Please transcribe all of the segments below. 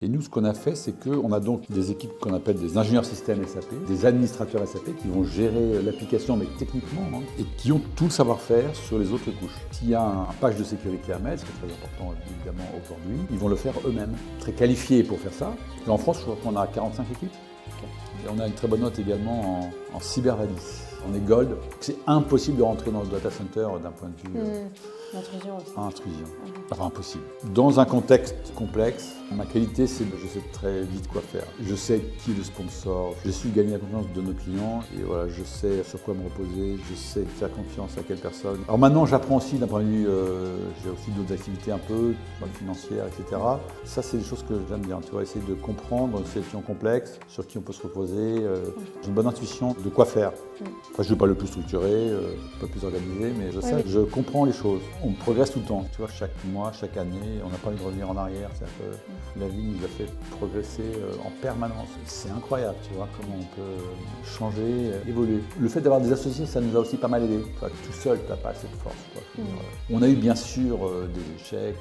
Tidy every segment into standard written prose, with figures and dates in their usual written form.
Et nous, ce qu'on a fait, c'est qu'on a donc des équipes qu'on appelle des ingénieurs systèmes SAP, des administrateurs SAP qui vont gérer l'application, mais techniquement, et qui ont tout le savoir-faire sur les autres couches. S'il y a un patch de sécurité à mettre, ce qui est très important évidemment aujourd'hui, ils vont le faire eux-mêmes, très qualifiés pour faire ça. Et en France, je crois qu'on a 45 équipes. Et on a une très bonne note également en cybervalise. On est gold. C'est impossible de rentrer dans le data center d'un point de vue L'intrusion aussi. intrusion. Enfin, impossible. Dans un contexte complexe, ma qualité, c'est que je sais très vite quoi faire. Je sais qui est le sponsor, je suis gagner la confiance de nos clients et voilà, je sais sur quoi me reposer, je sais faire confiance à quelle personne. Alors maintenant, j'apprends aussi d'un point de vue, j'ai aussi d'autres activités un peu, financières, etc. Ça, c'est des choses que j'aime bien. Tu vois, essayer de comprendre ces questions complexes, sur qui on peut se reposer. J'ai une bonne intuition de quoi faire. Enfin, je ne suis pas le plus structuré, pas le plus organisé, mais je sais, je comprends les choses. On progresse tout le temps. Tu vois, chaque mois, chaque année, on n'a pas envie de revenir en arrière. C'est-à-dire que la vie nous a fait progresser en permanence. C'est incroyable, tu vois, comment on peut changer, évoluer. Le fait d'avoir des associés, ça nous a aussi pas mal aidé. Enfin, tout seul, tu n'as pas assez de force. On a eu bien sûr des échecs.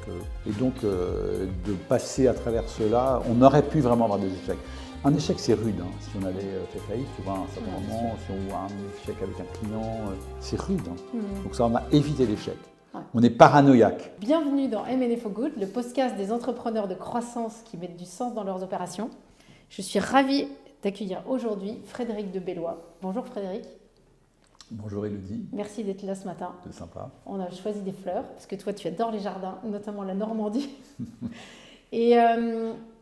Et donc, de passer à travers cela, on aurait pu vraiment avoir des échecs. Un échec, c'est rude. Si on avait fait faillite, tu vois, à un certain moment, si on voit un échec avec un client, c'est rude. Donc ça, on a évité l'échec. Ouais. On est paranoïaque. Bienvenue dans M&A for Good, le podcast des entrepreneurs de croissance qui mettent du sens dans leurs opérations. Je suis ravie d'accueillir aujourd'hui Frédéric de Bellois. Bonjour Frédéric. Bonjour Élodie. Merci d'être là ce matin. C'est sympa. On a choisi des fleurs, parce que toi, tu adores les jardins, notamment la Normandie. Et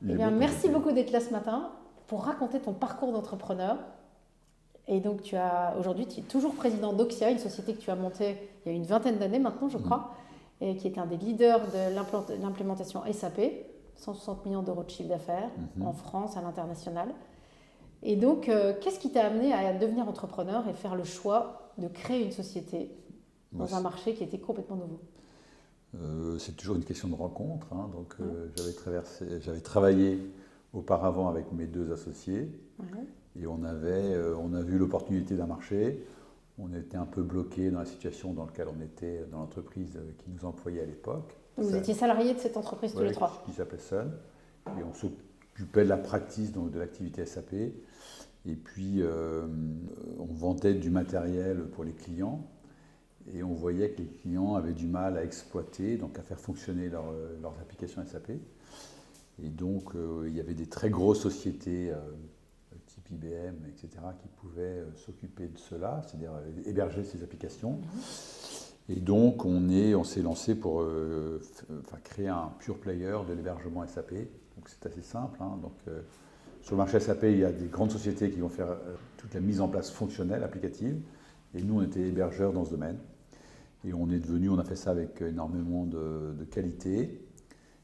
bien, merci beaucoup d'être là ce matin pour raconter ton parcours d'entrepreneur. Et donc, aujourd'hui, tu es toujours président d'Oxia, une société que tu as montée il y a une vingtaine d'années maintenant, je crois, et qui est un des leaders de l'implémentation SAP, 160 millions d'euros de chiffre d'affaires en France, à l'international. Et donc, qu'est-ce qui t'a amené à devenir entrepreneur et faire le choix de créer une société dans un marché qui était complètement nouveau ? C'est toujours une question de rencontre. Donc, j'avais travaillé auparavant avec mes deux associés et on a vu l'opportunité d'un marché. On était un peu bloqué dans la situation dans laquelle on était dans l'entreprise qui nous employait à l'époque. Vous étiez salariés de cette entreprise tous les trois. Qui s'appelait Sun. Et on s'occupait de la practice, donc de l'activité SAP. Et puis, on vendait du matériel pour les clients. Et on voyait que les clients avaient du mal à exploiter, donc à faire fonctionner leurs applications SAP. Et donc, il y avait des très grosses sociétés, type IBM, etc., qui pouvaient s'occuper de cela, c'est-à-dire héberger ces applications. Et donc, on s'est lancé pour créer un pure player de l'hébergement SAP. Donc, c'est assez simple. Donc, sur le marché SAP, il y a des grandes sociétés qui vont faire toute la mise en place fonctionnelle, applicative. Et nous, on était hébergeurs dans ce domaine. Et on a fait ça avec énormément de qualité.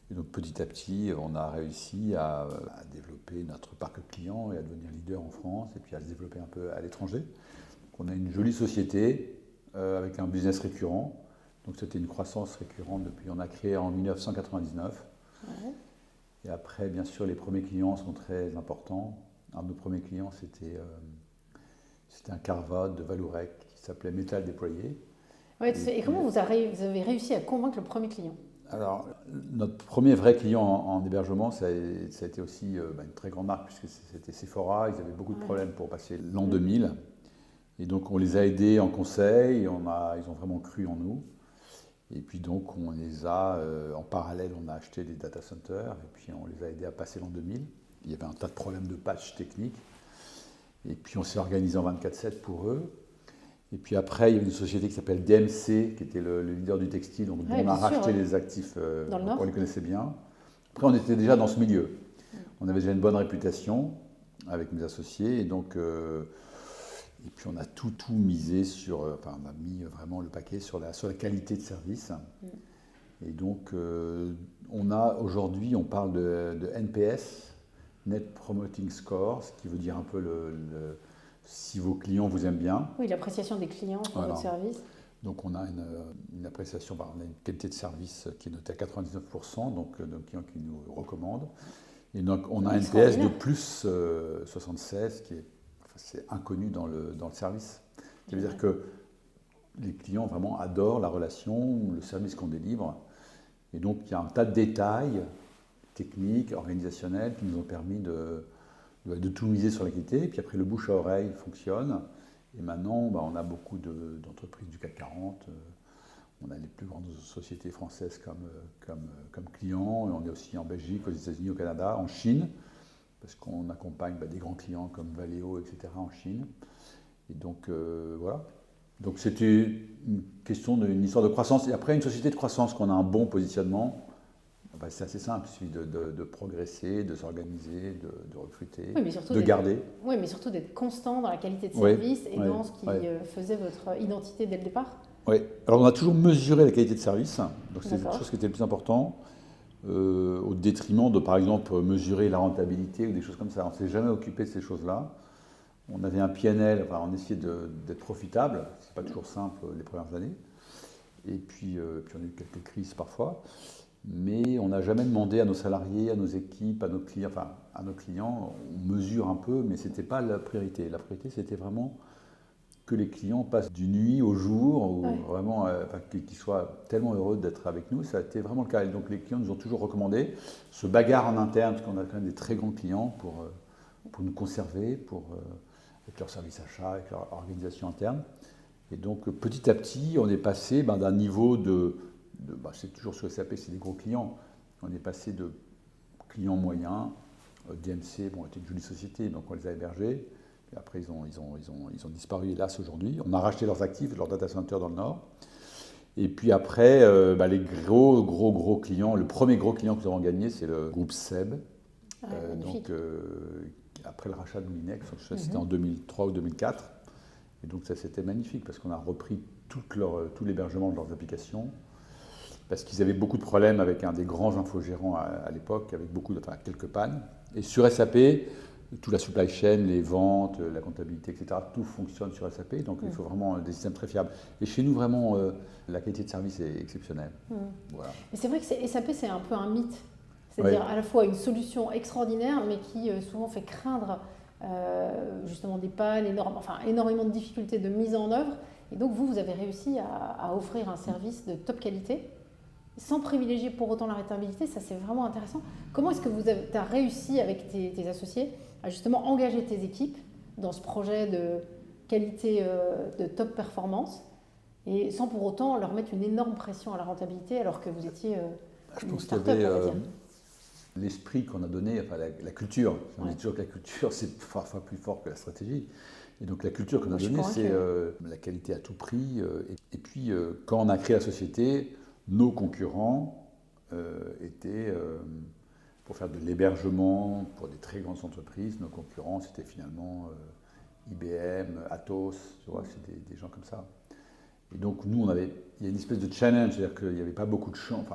Et donc petit à petit, on a réussi à développer notre parc client et à devenir leader en France et puis à se développer un peu à l'étranger. Donc on a une jolie société avec un business récurrent. Donc c'était une croissance récurrente depuis, on a créé en 1999. Et après, bien sûr, les premiers clients sont très importants. Un de nos premiers clients, c'était un carve-out de Vallourec qui s'appelait Métal Déployé. Et comment vous avez réussi à convaincre le premier client ? Alors, notre premier vrai client en hébergement, ça a été aussi une très grande marque, puisque c'était Sephora. Ils avaient beaucoup de problèmes pour passer l'an 2000. Et donc, on les a aidés en conseil. Ils ont vraiment cru en nous. Et puis donc, on les a, en parallèle, on a acheté des data centers. Et puis, on les a aidés à passer l'an 2000. Il y avait un tas de problèmes de patch technique. Et puis, on s'est organisé en 24/7 pour eux. Et puis après, il y a une société qui s'appelle DMC, qui était le leader du textile, donc on a racheté les actifs, on les connaissait bien. Après, on était déjà dans ce milieu. On avait déjà une bonne réputation avec mes associés, et donc, et puis on a tout misé on a mis vraiment le paquet sur la qualité de service. Et donc, aujourd'hui, on parle de NPS, Net Promoting Score, ce qui veut dire un peu si vos clients vous aiment bien. Oui, l'appréciation des clients pour votre service. Donc on a une appréciation, on a une qualité de service qui est notée à 99%, donc de clients qui nous recommandent. Et donc on a un NPS de plus 76, c'est inconnu dans le service. Ça veut dire que les clients vraiment adorent la relation, le service qu'on délivre. Et donc il y a un tas de détails techniques, organisationnelles, qui nous ont permis de tout miser sur la qualité. Et puis après, le bouche à oreille fonctionne. Et maintenant, on a beaucoup d'entreprises du CAC 40. On a les plus grandes sociétés françaises comme clients. Et on est aussi en Belgique, aux États-Unis, au Canada, en Chine, parce qu'on accompagne des grands clients comme Valeo, etc. en Chine. Et donc, voilà. Donc c'était une question d'une histoire de croissance. Et après, une société de croissance, qu'on a un bon positionnement, c'est assez simple. Il suffit de progresser, de s'organiser, de recruter, de garder. Oui, mais surtout d'être constant dans la qualité de service et dans ce qui faisait votre identité dès le départ. Oui. Alors on a toujours mesuré la qualité de service. Donc c'est quelque chose qui était le plus important, au détriment de, par exemple, mesurer la rentabilité ou des choses comme ça. On ne s'est jamais occupé de ces choses-là. On avait un PNL, on essayait d'être profitable. Ce n'est pas toujours simple les premières années. Et puis on a eu quelques crises parfois. Mais on n'a jamais demandé à nos salariés, à nos équipes, à nos clients, on mesure un peu, mais ce n'était pas la priorité. La priorité, c'était vraiment que les clients passent du nuit au jour, ou vraiment, qu'ils soient tellement heureux d'être avec nous. Ça a été vraiment le cas. Et donc les clients nous ont toujours recommandé, se bagarre en interne, parce qu'on a quand même des très grands clients pour nous conserver, avec leur service achat, avec leur organisation interne. Et donc petit à petit, on est passé d'un niveau c'est toujours sur SAP, c'est des gros clients. On est passé de clients moyens, DMC, était une jolie société, donc on les a hébergés. Et après, ils ont disparu, hélas, aujourd'hui. On a racheté leurs actifs, leur data center dans le Nord. Et puis après, les gros clients, le premier gros client que nous avons gagné, c'est le groupe SEB. Après le rachat de Moulinex, c'était en 2003 ou 2004. Et donc ça, c'était magnifique parce qu'on a repris tout l'hébergement de leurs applications. Parce qu'ils avaient beaucoup de problèmes avec un des grands infogérants à l'époque, avec quelques pannes. Et sur SAP, toute la supply chain, les ventes, la comptabilité, etc., tout fonctionne sur SAP. Donc il faut vraiment des systèmes très fiables. Et chez nous, vraiment, la qualité de service est exceptionnelle. Voilà. Mais c'est vrai que SAP, c'est un peu un mythe. C'est-à-dire à la fois une solution extraordinaire, mais qui souvent fait craindre justement des pannes, énormément de difficultés de mise en œuvre. Et donc vous avez réussi à offrir un service de top qualité, sans privilégier pour autant la rentabilité. Ça, c'est vraiment intéressant. Comment est-ce que tu as réussi avec tes associés à justement engager tes équipes dans ce projet de qualité de top performance et sans pour autant leur mettre une énorme pression à la rentabilité alors que vous étiez je pense qu'il y avait l'esprit qu'on a donné, la culture. On dit toujours que la culture, c'est parfois plus fort que la stratégie. Et donc la culture qu'on a donnée, c'est la qualité à tout prix. Et puis, quand on a créé la société, nos concurrents étaient, pour faire de l'hébergement pour des très grandes entreprises, nos concurrents, c'était finalement IBM, Atos, tu vois, c'était des gens comme ça. Et donc nous, il y a une espèce de challenge, c'est-à-dire qu'il n'y avait pas beaucoup de champs,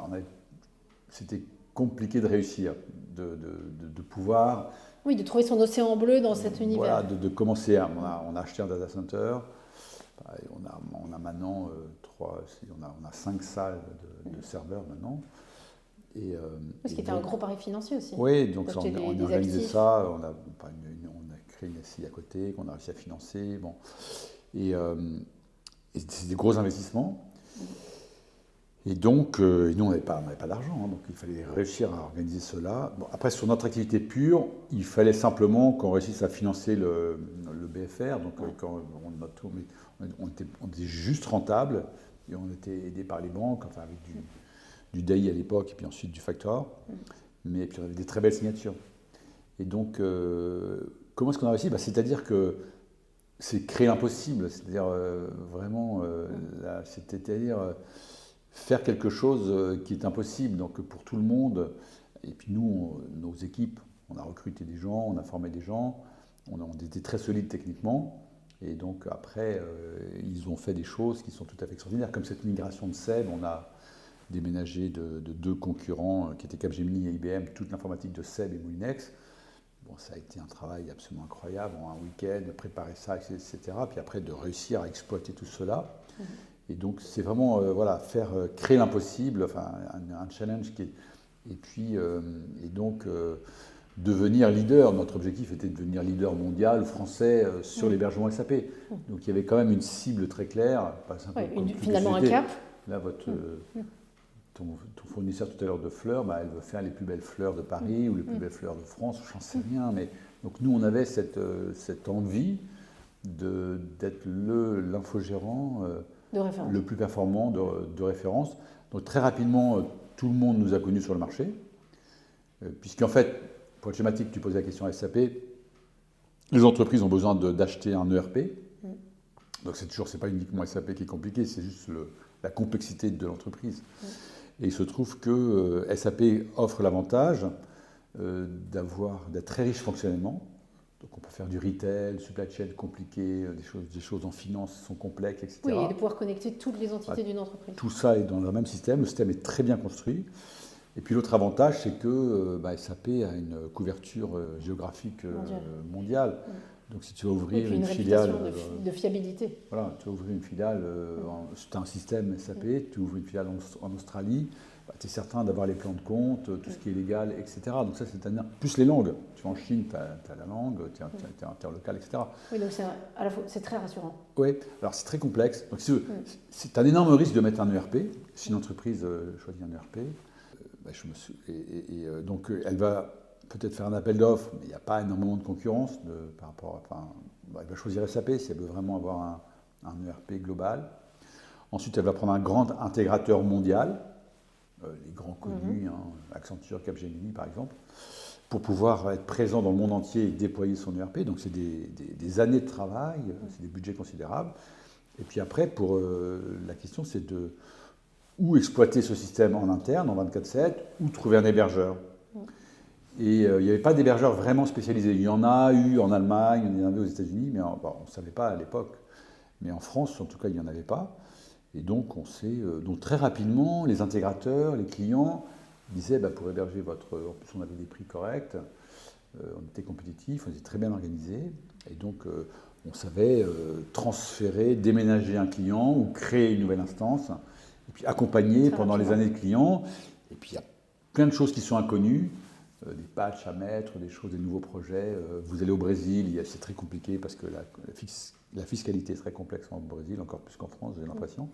c'était compliqué de réussir, de pouvoir... Oui, de trouver son océan bleu dans cet univers. Voilà, de commencer. On a acheté un data center. On a maintenant on a 5 salles de serveurs maintenant. Ce qui était un gros pari financier aussi. Oui, donc on a organisé ça. On a créé une SI à côté qu'on a réussi à financer. Bon. Et c'est des gros investissements. Et donc, nous, on n'avait pas d'argent, donc il fallait réussir à organiser cela. Bon, après, sur notre activité pure, il fallait simplement qu'on réussisse à financer le BFR. Donc, quand on était juste rentable, et on était aidé par les banques, avec du DAI à l'époque, et puis ensuite du Factor. Mais puis on avait des très belles signatures. Et donc, comment est-ce qu'on a réussi ? C'est-à-dire que c'est créer l'impossible, c'est-à-dire vraiment, c'est-à-dire faire quelque chose qui est impossible, donc pour tout le monde. Et puis nous, nos équipes, on a recruté des gens, on a formé des gens, on était très solides techniquement. Et donc après, ils ont fait des choses qui sont tout à fait extraordinaires, comme cette migration de SEB. On a déménagé de 2 concurrents qui étaient Capgemini et IBM, toute l'informatique de SEB et Moulinex. Bon, ça a été un travail absolument incroyable, en un week-end, de préparer ça, etc. Puis après, de réussir à exploiter tout cela. Et donc, c'est vraiment créer l'impossible, un challenge et donc devenir leader. Notre objectif était de devenir leader mondial, français, sur l'hébergement SAP. Donc, il y avait quand même une cible très claire. Finalement, un cap. Là, ton fournisseur tout à l'heure de fleurs, elle veut faire les plus belles fleurs de Paris ou les plus belles fleurs de France, j'en sais rien. Mais donc nous, on avait cette envie d'être l'infogérant le plus performant de référence. Donc très rapidement, tout le monde nous a connus sur le marché, puisqu'en fait, pour être schématique, tu posais la question à SAP, les entreprises ont besoin d'acheter un ERP. Donc c'est pas uniquement SAP qui est compliqué, c'est juste la complexité de l'entreprise. Et il se trouve que SAP offre l'avantage d'être très riche fonctionnellement. Donc on peut faire du retail, supply chain compliqué, des choses en finance sont complexes, etc. Oui, et de pouvoir connecter toutes les entités d'une entreprise. Tout ça est dans le même système, le système est très bien construit. Et puis l'autre avantage, c'est que SAP a une couverture géographique mondiale. Donc si tu veux ouvrir une filiale de fiabilité. Voilà, tu veux ouvrir une filiale, c'est un système SAP, tu ouvres une filiale en Australie, tu es certain d'avoir les plans de compte, tout ce qui est légal, etc. Donc ça, plus les langues. Tu vas en Chine, tu as la langue, tu es interlocal, etc. Oui, donc à la fois, c'est très rassurant. Oui, alors c'est très complexe. Donc c'est un énorme risque de mettre un ERP. Si une entreprise choisit un ERP, donc elle va peut-être faire un appel d'offres, mais il n'y a pas énormément de concurrence par rapport elle va choisir SAP si elle veut vraiment avoir un ERP global. Ensuite, elle va prendre un grand intégrateur mondial, les grands connus, Accenture, Capgemini par exemple, pour pouvoir être présent dans le monde entier et déployer son ERP. Donc c'est des années de travail, c'est des budgets considérables. Et puis après, la question c'est de où exploiter ce système en interne, en 24/7, ou trouver un hébergeur. Et il n'y avait pas d'hébergeur vraiment spécialisé. Il y en a eu en Allemagne, il y en avait aux États-Unis, mais on ne savait pas à l'époque. Mais en France, en tout cas, il n'y en avait pas. Et donc, donc très rapidement, les intégrateurs, les clients disaient pour héberger en plus, on avait des prix corrects, on était compétitifs, on était très bien organisés. Et donc, on savait transférer, déménager un client ou créer une nouvelle instance, et puis accompagner pendant les années de clients. Et puis, il y a plein de choses qui sont inconnues. Des patchs à mettre, des nouveaux projets. Vous allez au Brésil, c'est très compliqué parce que la fiscalité est très complexe au Brésil, encore plus qu'en France, j'ai l'impression.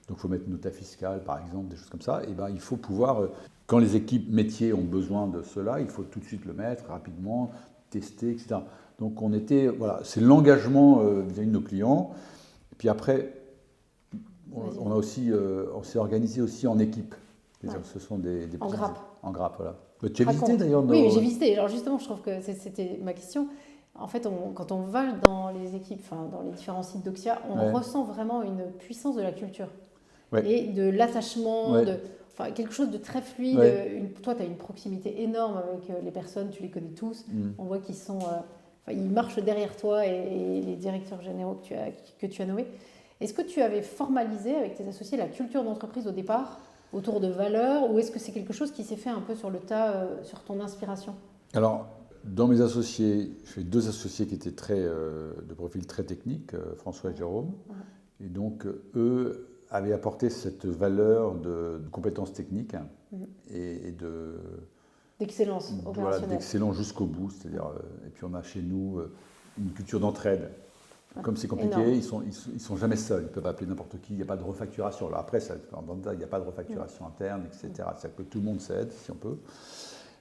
Donc il faut mettre une nota fiscale, par exemple, des choses comme ça. Et il faut pouvoir, quand les équipes métiers ont besoin de cela, il faut tout de suite le mettre rapidement, tester, etc. Donc c'est l'engagement vis-à-vis de nos clients. Et puis après, on s'est organisé aussi en équipe. Ce sont des en grappe. En grappe, voilà. Tu as visité d'ailleurs Oui, j'ai visité. Alors justement, je trouve que c'était ma question. En fait, quand on va dans les équipes, dans les différents sites Doxia, on ressent vraiment une puissance de la culture et de l'attachement, quelque chose de très fluide. Toi, tu as une proximité énorme avec les personnes, tu les connais tous. On voit qu'ils ils marchent derrière toi et les directeurs généraux que tu as nommés. Est-ce que tu avais formalisé avec tes associés la culture d'entreprise au départ autour de valeurs, ou est-ce que c'est quelque chose qui s'est fait un peu sur le tas, sur ton inspiration? Alors, dans mes associés, j'ai 2 associés qui étaient de profil très technique, François et Jérôme. Et donc, eux avaient apporté cette valeur de compétences techniques et d'excellence opérationnelle. Voilà, d'excellence jusqu'au bout. C'est-à-dire, et puis on a chez nous une culture d'entraide. Comme c'est compliqué, ils sont jamais seuls. Ils peuvent appeler n'importe qui. Il n'y a pas de refacturation. Alors après, il n'y a pas de refacturation interne, etc. C'est-à-dire que tout le monde s'aide, si on peut.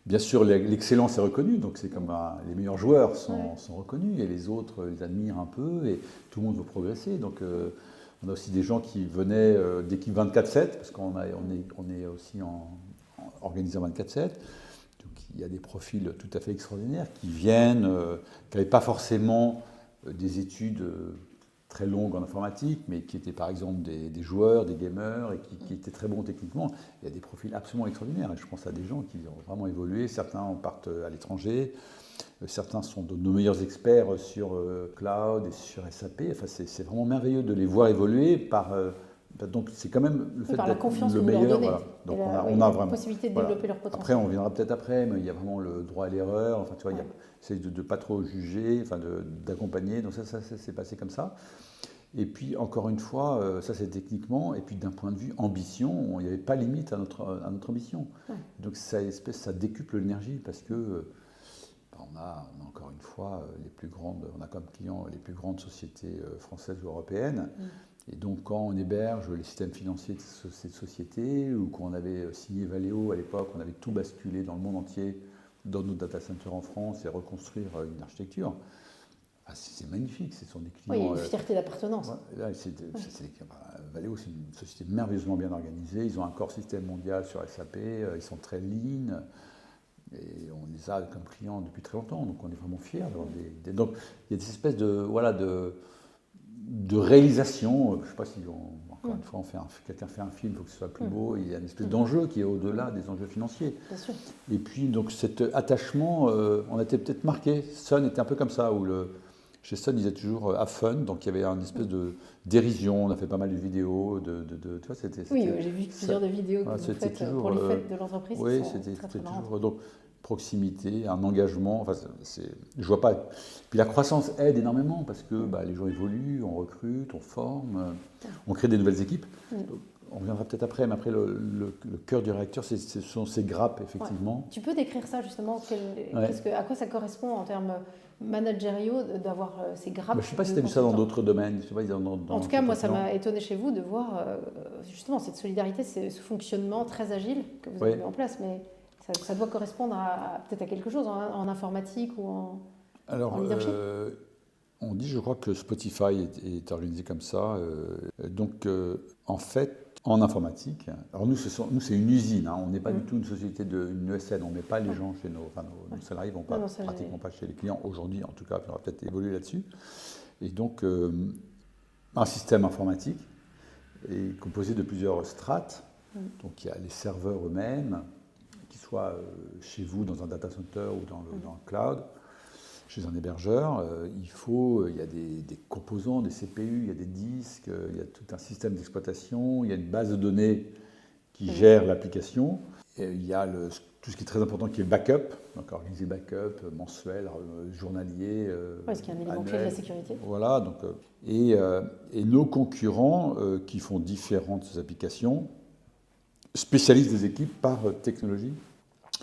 Bien sûr, l'excellence est reconnue. Donc c'est comme les meilleurs joueurs sont reconnus et les autres les admirent un peu et tout le monde veut progresser. Donc on a aussi des gens qui venaient d'équipe 24/7 parce qu'on est aussi organisé en 24/7. Donc il y a des profils tout à fait extraordinaires qui viennent, qui n'avaient pas forcément des études très longues en informatique, mais qui étaient par exemple des joueurs, des gamers, et qui étaient très bons techniquement. Il y a des profils absolument extraordinaires. Et je pense à des gens qui ont vraiment évolué. Certains partent à l'étranger, certains sont de nos meilleurs experts sur cloud et sur SAP. Enfin, c'est vraiment merveilleux de les voir évoluer donc c'est quand même le fait d'être le meilleur. Voilà. Donc on a vraiment possibilité de développer leur potentiel. Après, on viendra peut-être après, mais il y a vraiment le droit à l'erreur. Enfin, tu vois, c'est de ne pas trop juger, d'accompagner. Donc ça s'est passé comme ça. Et puis, encore une fois, ça c'est techniquement. Et puis, d'un point de vue ambition, il n'y avait pas limite à notre ambition. Donc ça décuple l'énergie parce que on a encore une fois les plus grandes, on a comme clients les plus grandes sociétés françaises ou européennes. Et donc, quand on héberge les systèmes financiers de ces sociétés, ou quand on avait signé Valeo à l'époque, on avait tout basculé dans le monde entier, dans nos data centers en France et reconstruire une architecture. C'est magnifique, ce sont des clients. Oui, il y a une fierté d'appartenance. Valeo, c'est une société merveilleusement bien organisée. Ils ont un corps système mondial sur SAP, ils sont très lean. Et on les a comme clients depuis très longtemps, donc on est vraiment fiers d'avoir donc il y a des espèces de réalisation. Je ne sais pas si encore une fois quelqu'un fait un film, il faut que ce soit plus beau. Il y a une espèce d'enjeu qui est au-delà des enjeux financiers. Bien sûr. Et puis donc cet attachement, on a été peut-être marqué. Sun était un peu comme ça, où chez Sun, ils disaient toujours have fun, donc il y avait une espèce de dérision. On a fait pas mal de vidéos, tu vois, oui, j'ai vu plusieurs de vidéos que vous faites toujours, pour les fêtes de l'entreprise. Oui, c'était toujours donc proximité, un engagement. Enfin, je vois pas. Puis la croissance aide énormément parce que les gens évoluent, on recrute, on forme, on crée des nouvelles équipes. On reviendra peut-être après, mais après le cœur du réacteur, ce sont ces grappes, effectivement. Ouais. Tu peux décrire ça justement à quoi ça correspond en termes managériaux d'avoir ces grappes? Je ne sais pas si tu as vu ça dans d'autres domaines. Je sais pas, en tout cas, moi, ça m'a étonné chez vous de voir justement cette solidarité, ce fonctionnement très agile que vous avez mis en place. Mais ça doit correspondre peut-être à quelque chose en informatique ou en leadership. On dit, je crois, que Spotify est organisé comme ça. En fait, en informatique, alors nous c'est une usine, on n'est pas du tout une société, une ESN, on ne met pas les gens chez nos salariés, ne vont pratiquement pas chez les clients aujourd'hui, en tout cas, on va peut-être évoluer là-dessus. Et donc, un système informatique est composé de plusieurs strates. Donc, il y a les serveurs eux-mêmes, qu'ils soient chez vous dans un data center ou dans le cloud. Chez un hébergeur, il y a des composants, des CPU, il y a des disques, il y a tout un système d'exploitation, il y a une base de données qui gère l'application. Et il y a tout ce qui est très important qui est le backup, donc organiser le backup mensuel, journalier, ce qui est un élément clé de la sécurité. Voilà, et nos concurrents qui font différentes applications spécialisent des équipes par technologie.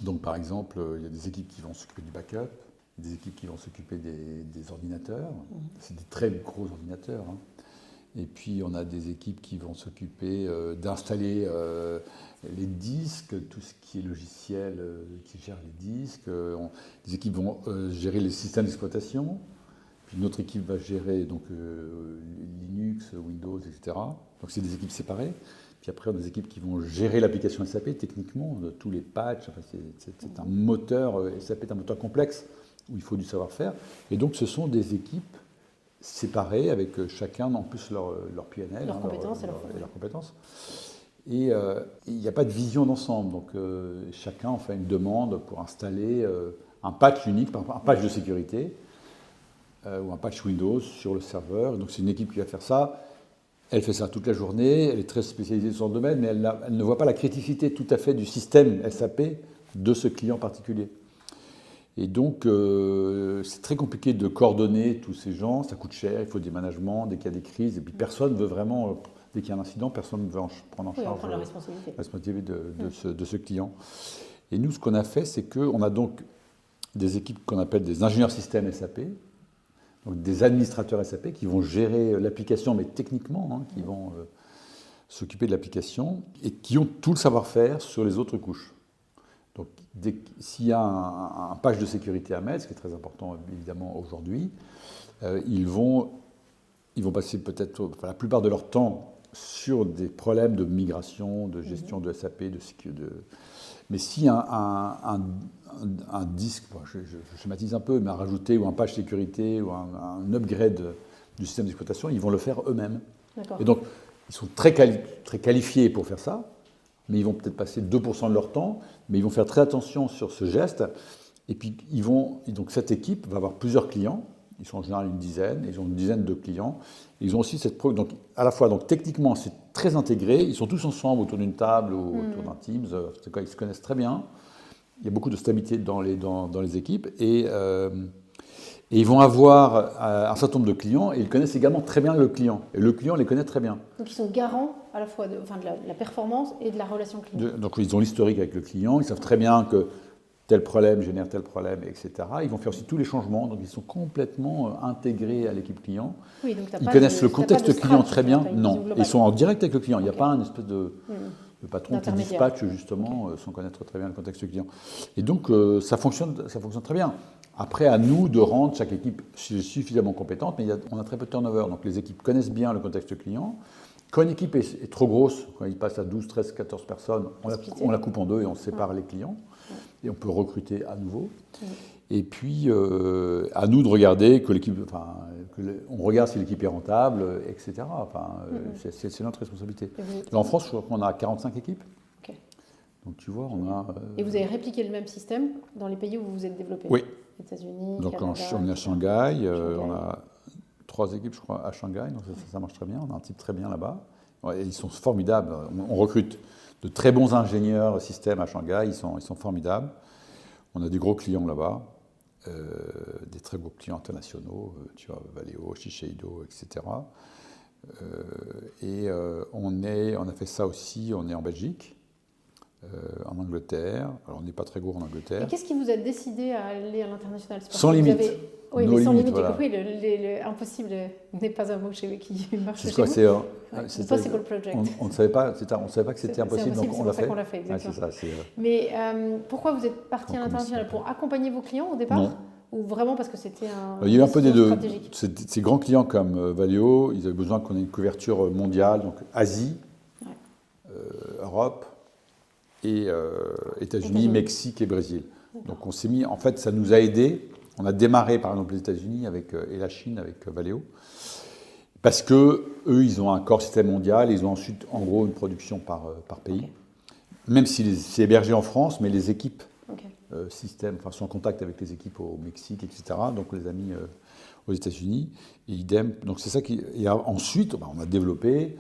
Donc par exemple, il y a des équipes qui vont s'occuper du backup, des équipes qui vont s'occuper des ordinateurs, c'est des très gros ordinateurs. Et puis on a des équipes qui vont s'occuper d'installer les disques, tout ce qui est logiciel qui gère les disques. Des équipes vont gérer les systèmes d'exploitation. Puis une autre équipe va gérer Linux, Windows, etc. Donc c'est des équipes séparées. Puis après, on a des équipes qui vont gérer l'application SAP techniquement, tous les patchs. Enfin, c'est un moteur, SAP est un moteur complexe où il faut du savoir-faire. Et donc, ce sont des équipes séparées avec chacun en plus leur PNL, leurs compétences. Et il n'y a pas de vision d'ensemble. Donc, chacun en fait une demande pour installer un patch unique, un patch de sécurité ou un patch Windows sur le serveur. Donc, c'est une équipe qui va faire ça. Elle fait ça toute la journée, elle est très spécialisée sur son domaine, mais elle ne voit pas la criticité tout à fait du système SAP de ce client particulier. Et donc, c'est très compliqué de coordonner tous ces gens, ça coûte cher, il faut des managements, dès qu'il y a des crises, et puis personne ne veut vraiment, dès qu'il y a un incident, personne ne veut prendre en charge la responsabilité de ce client. Et nous, ce qu'on a fait, c'est qu'on a donc des équipes qu'on appelle des ingénieurs système SAP, donc des administrateurs SAP qui vont gérer l'application, mais techniquement, qui vont s'occuper de l'application et qui ont tout le savoir-faire sur les autres couches. Donc, s'il y a un patch de sécurité à mettre, ce qui est très important évidemment aujourd'hui, ils vont passer peut-être la plupart de leur temps sur des problèmes de migration, de gestion de SAP, de sécurité. Mais si un disque, je schématise un peu, mais à rajouter, ou un patch sécurité, ou un upgrade du système d'exploitation, ils vont le faire eux-mêmes. D'accord. Et donc, ils sont très qualifiés pour faire ça, mais ils vont peut-être passer 2% de leur temps, mais ils vont faire très attention sur ce geste. Et puis, donc cette équipe va avoir plusieurs clients. Ils sont en général une dizaine, ils ont une dizaine de clients. Ils ont aussi donc à la fois, donc techniquement, c'est très intégré. Ils sont tous ensemble autour d'une table ou autour d'un Teams. C'est quoi, ils se connaissent très bien. Il y a beaucoup de stabilité dans les équipes. Et ils vont avoir un certain nombre de clients et ils connaissent également très bien le client. Et le client les connaît très bien. Donc ils sont garants à la fois de la performance et de la relation client. Donc ils ont l'historique avec le client. Ils savent très bien que tel problème génère tel problème, etc. Ils vont faire aussi tous les changements, donc ils sont complètement intégrés à l'équipe client. Oui, donc ils connaissent le contexte client très bien. Non, ils sont en direct avec le client. Il n'y a pas un espèce de patron qui dispatche justement sans connaître très bien le contexte client. Et donc ça fonctionne très bien. Après, à nous de rendre chaque équipe suffisamment compétente, mais on a très peu de turnover, donc les équipes connaissent bien le contexte client. Quand une équipe est trop grosse, quand il passe à 12, 13, 14 personnes, on la coupe en deux et on sépare les clients. Et on peut recruter à nouveau. Et puis, à nous de regarder que l'équipe, on regarde si l'équipe est rentable, etc. C'est notre responsabilité. En France, je crois qu'on a 45 équipes. Okay. Donc, tu vois, on a... Et vous avez répliqué le même système dans les pays où vous vous êtes développé? Oui. États-Unis, donc, Canada, on est à Shanghai. On a 3 équipes, je crois, à Shanghai. Donc, ça marche très bien. On a un type très bien là-bas. Et ils sont formidables. On recrute de très bons ingénieurs système à Shanghai, ils sont formidables. On a des gros clients là-bas, des très gros clients internationaux, tu vois, Valeo, Shiseido, etc. On a fait ça aussi, on est en Belgique, en Angleterre. Alors on n'est pas très gros en Angleterre. Et qu'est-ce qui vous a décidé à aller à l'international? Sans limite. Oui, mais sans limite, voilà. Oui, impossible n'est pas un mot qui marche chez vous. C'est Impossible Project. On ne savait pas que c'était impossible, donc on l'a fait. C'est pour ça qu'on l'a fait, exactement. Ouais, c'est ça, mais pourquoi vous êtes parti à l'international? Pour accompagner vos clients au départ? Non. Ou vraiment parce que c'était un... Il y a eu un peu des deux. Ces grands clients comme Valeo, ils avaient besoin qu'on ait une couverture mondiale, donc Asie, Europe, et États-Unis, Mexique et Brésil. Donc on s'est mis, en fait, ça nous a aidés. On a démarré par exemple les États-Unis et la Chine avec Valeo, parce que eux, ils ont un corps système mondial, ils ont ensuite en gros une production par pays, même si c'est hébergé en France, mais les équipes système, sont en contact avec les équipes au Mexique, etc. Donc les amis aux États-Unis, et idem. Donc c'est ça qui. Et ensuite, on a développé.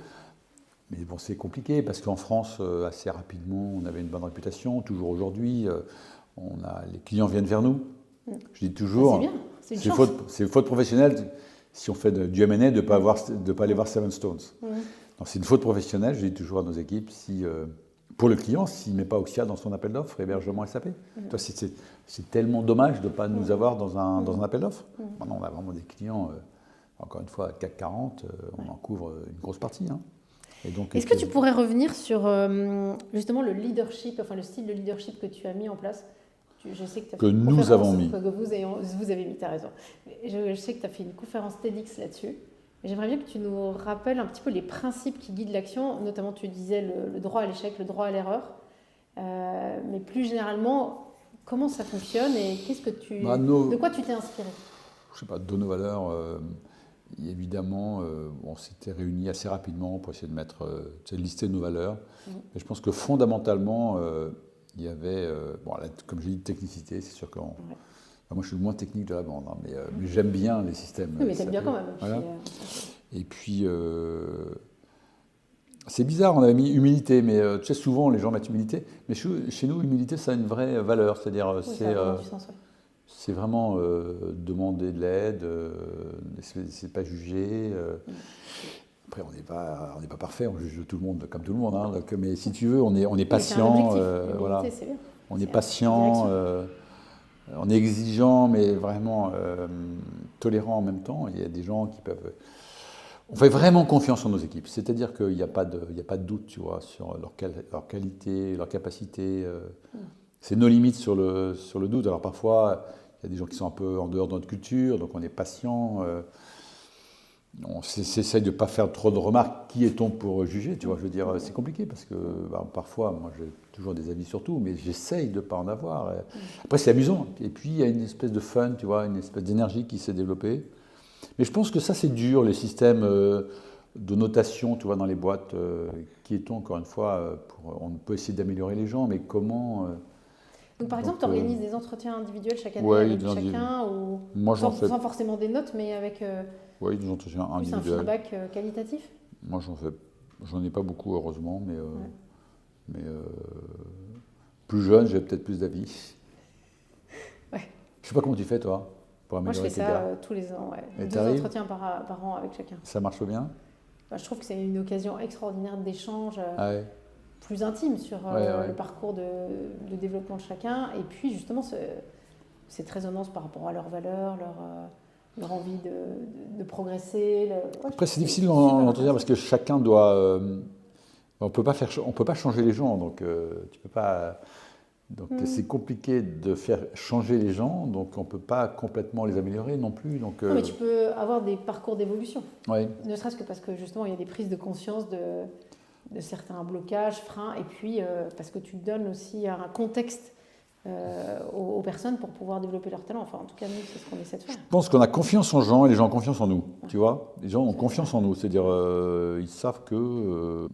Mais bon, c'est compliqué parce qu'en France, assez rapidement, on avait une bonne réputation. Toujours aujourd'hui, les clients viennent vers nous. Je dis toujours, c'est une faute professionnelle si on fait du M&A de ne pas aller voir Seven Stones. C'est une faute professionnelle, je dis toujours à nos équipes, pour le client, s'il ne met pas Oxia dans son appel d'offres, hébergement SAP. C'est tellement dommage de ne pas nous avoir dans un appel d'offres. Maintenant, on a vraiment des clients, encore une fois, CAC 40, on en couvre une grosse partie. Est-ce que tu pourrais revenir sur justement le leadership, le style de leadership que tu as mis en place? Je sais que nous avons mis. Que vous avez mis, tu as raison. Je sais que tu as fait une conférence TEDx là-dessus. J'aimerais bien que tu nous rappelles un petit peu les principes qui guident l'action. Notamment, tu disais le droit à l'échec, le droit à l'erreur. Mais plus généralement, comment ça fonctionne et de quoi tu t'es inspiré? Je ne sais pas, de nos valeurs. Évidemment, on s'était réunis assez rapidement pour essayer de lister nos valeurs. Mais je pense que fondamentalement, il y avait, comme je dis, technicité. C'est sûr que moi, je suis le moins technique de la bande, mais j'aime bien les systèmes. Oui, mais t'aimes bien quand même. Voilà. Et puis, c'est bizarre, on avait mis humilité, mais tu sais, souvent les gens mettent humilité. Mais chez nous, humilité, ça a une vraie valeur. C'est-à-dire, c'est vraiment demander de l'aide, c'est pas juger. Après, on n'est pas parfait, on juge tout le monde comme tout le monde. Donc, mais si tu veux, on est patient. Voilà. On est patient, on est exigeant, mais vraiment tolérant en même temps. Il y a des gens qui peuvent. On fait vraiment confiance en nos équipes. C'est-à-dire qu'il n'y a pas de doute, tu vois, sur leur qualité, leur capacité. C'est nos limites sur le doute. Alors parfois, il y a des gens qui sont un peu en dehors de notre culture, donc on est patient. On s'essaye de ne pas faire trop de remarques. Qui est-on pour juger, tu vois? Je veux dire, c'est compliqué parce que parfois, moi, j'ai toujours des avis sur tout, mais j'essaye de ne pas en avoir. Après, c'est amusant. Et puis, il y a une espèce de fun, tu vois, une espèce d'énergie qui s'est développée. Mais je pense que ça, c'est dur, les systèmes de notation, tu vois, dans les boîtes. Qui est-on, encore une fois, on peut essayer d'améliorer les gens, mais comment... Donc, par exemple, tu organises des entretiens individuels chaque année avec chacun, ou moi, sans forcément des notes, mais avec des entretiens individuels. Un feedback qualitatif? Moi, j'en ai pas beaucoup, heureusement, mais plus jeune, j'ai peut-être plus d'avis. Ouais. Je sais pas comment tu fais, toi, pour améliorer tes gars. Moi, je fais ça tous les ans, ouais. 2 entretiens par an avec chacun. Ça marche bien? Je trouve que c'est une occasion extraordinaire d'échange. Ah ouais. plus intime sur le parcours de développement de chacun, et puis justement cette résonance par rapport à leurs valeurs, leur envie de progresser. Après, c'est difficile d'entretenir parce que chacun doit... on peut pas changer les gens, donc tu peux pas... Donc c'est compliqué de faire changer les gens, donc on ne peut pas complètement les améliorer non plus. Donc, non, mais tu peux avoir des parcours d'évolution, ouais. Ne serait-ce que parce que justement il y a des prises de conscience de certains blocages, freins, et puis parce que tu donnes aussi un contexte aux personnes pour pouvoir développer leur talent. Enfin, en tout cas, nous, c'est ce qu'on essaie de faire. Je pense qu'on a confiance en gens et les gens ont confiance en nous, tu vois. Les gens ont confiance en nous, c'est-à-dire ils savent que...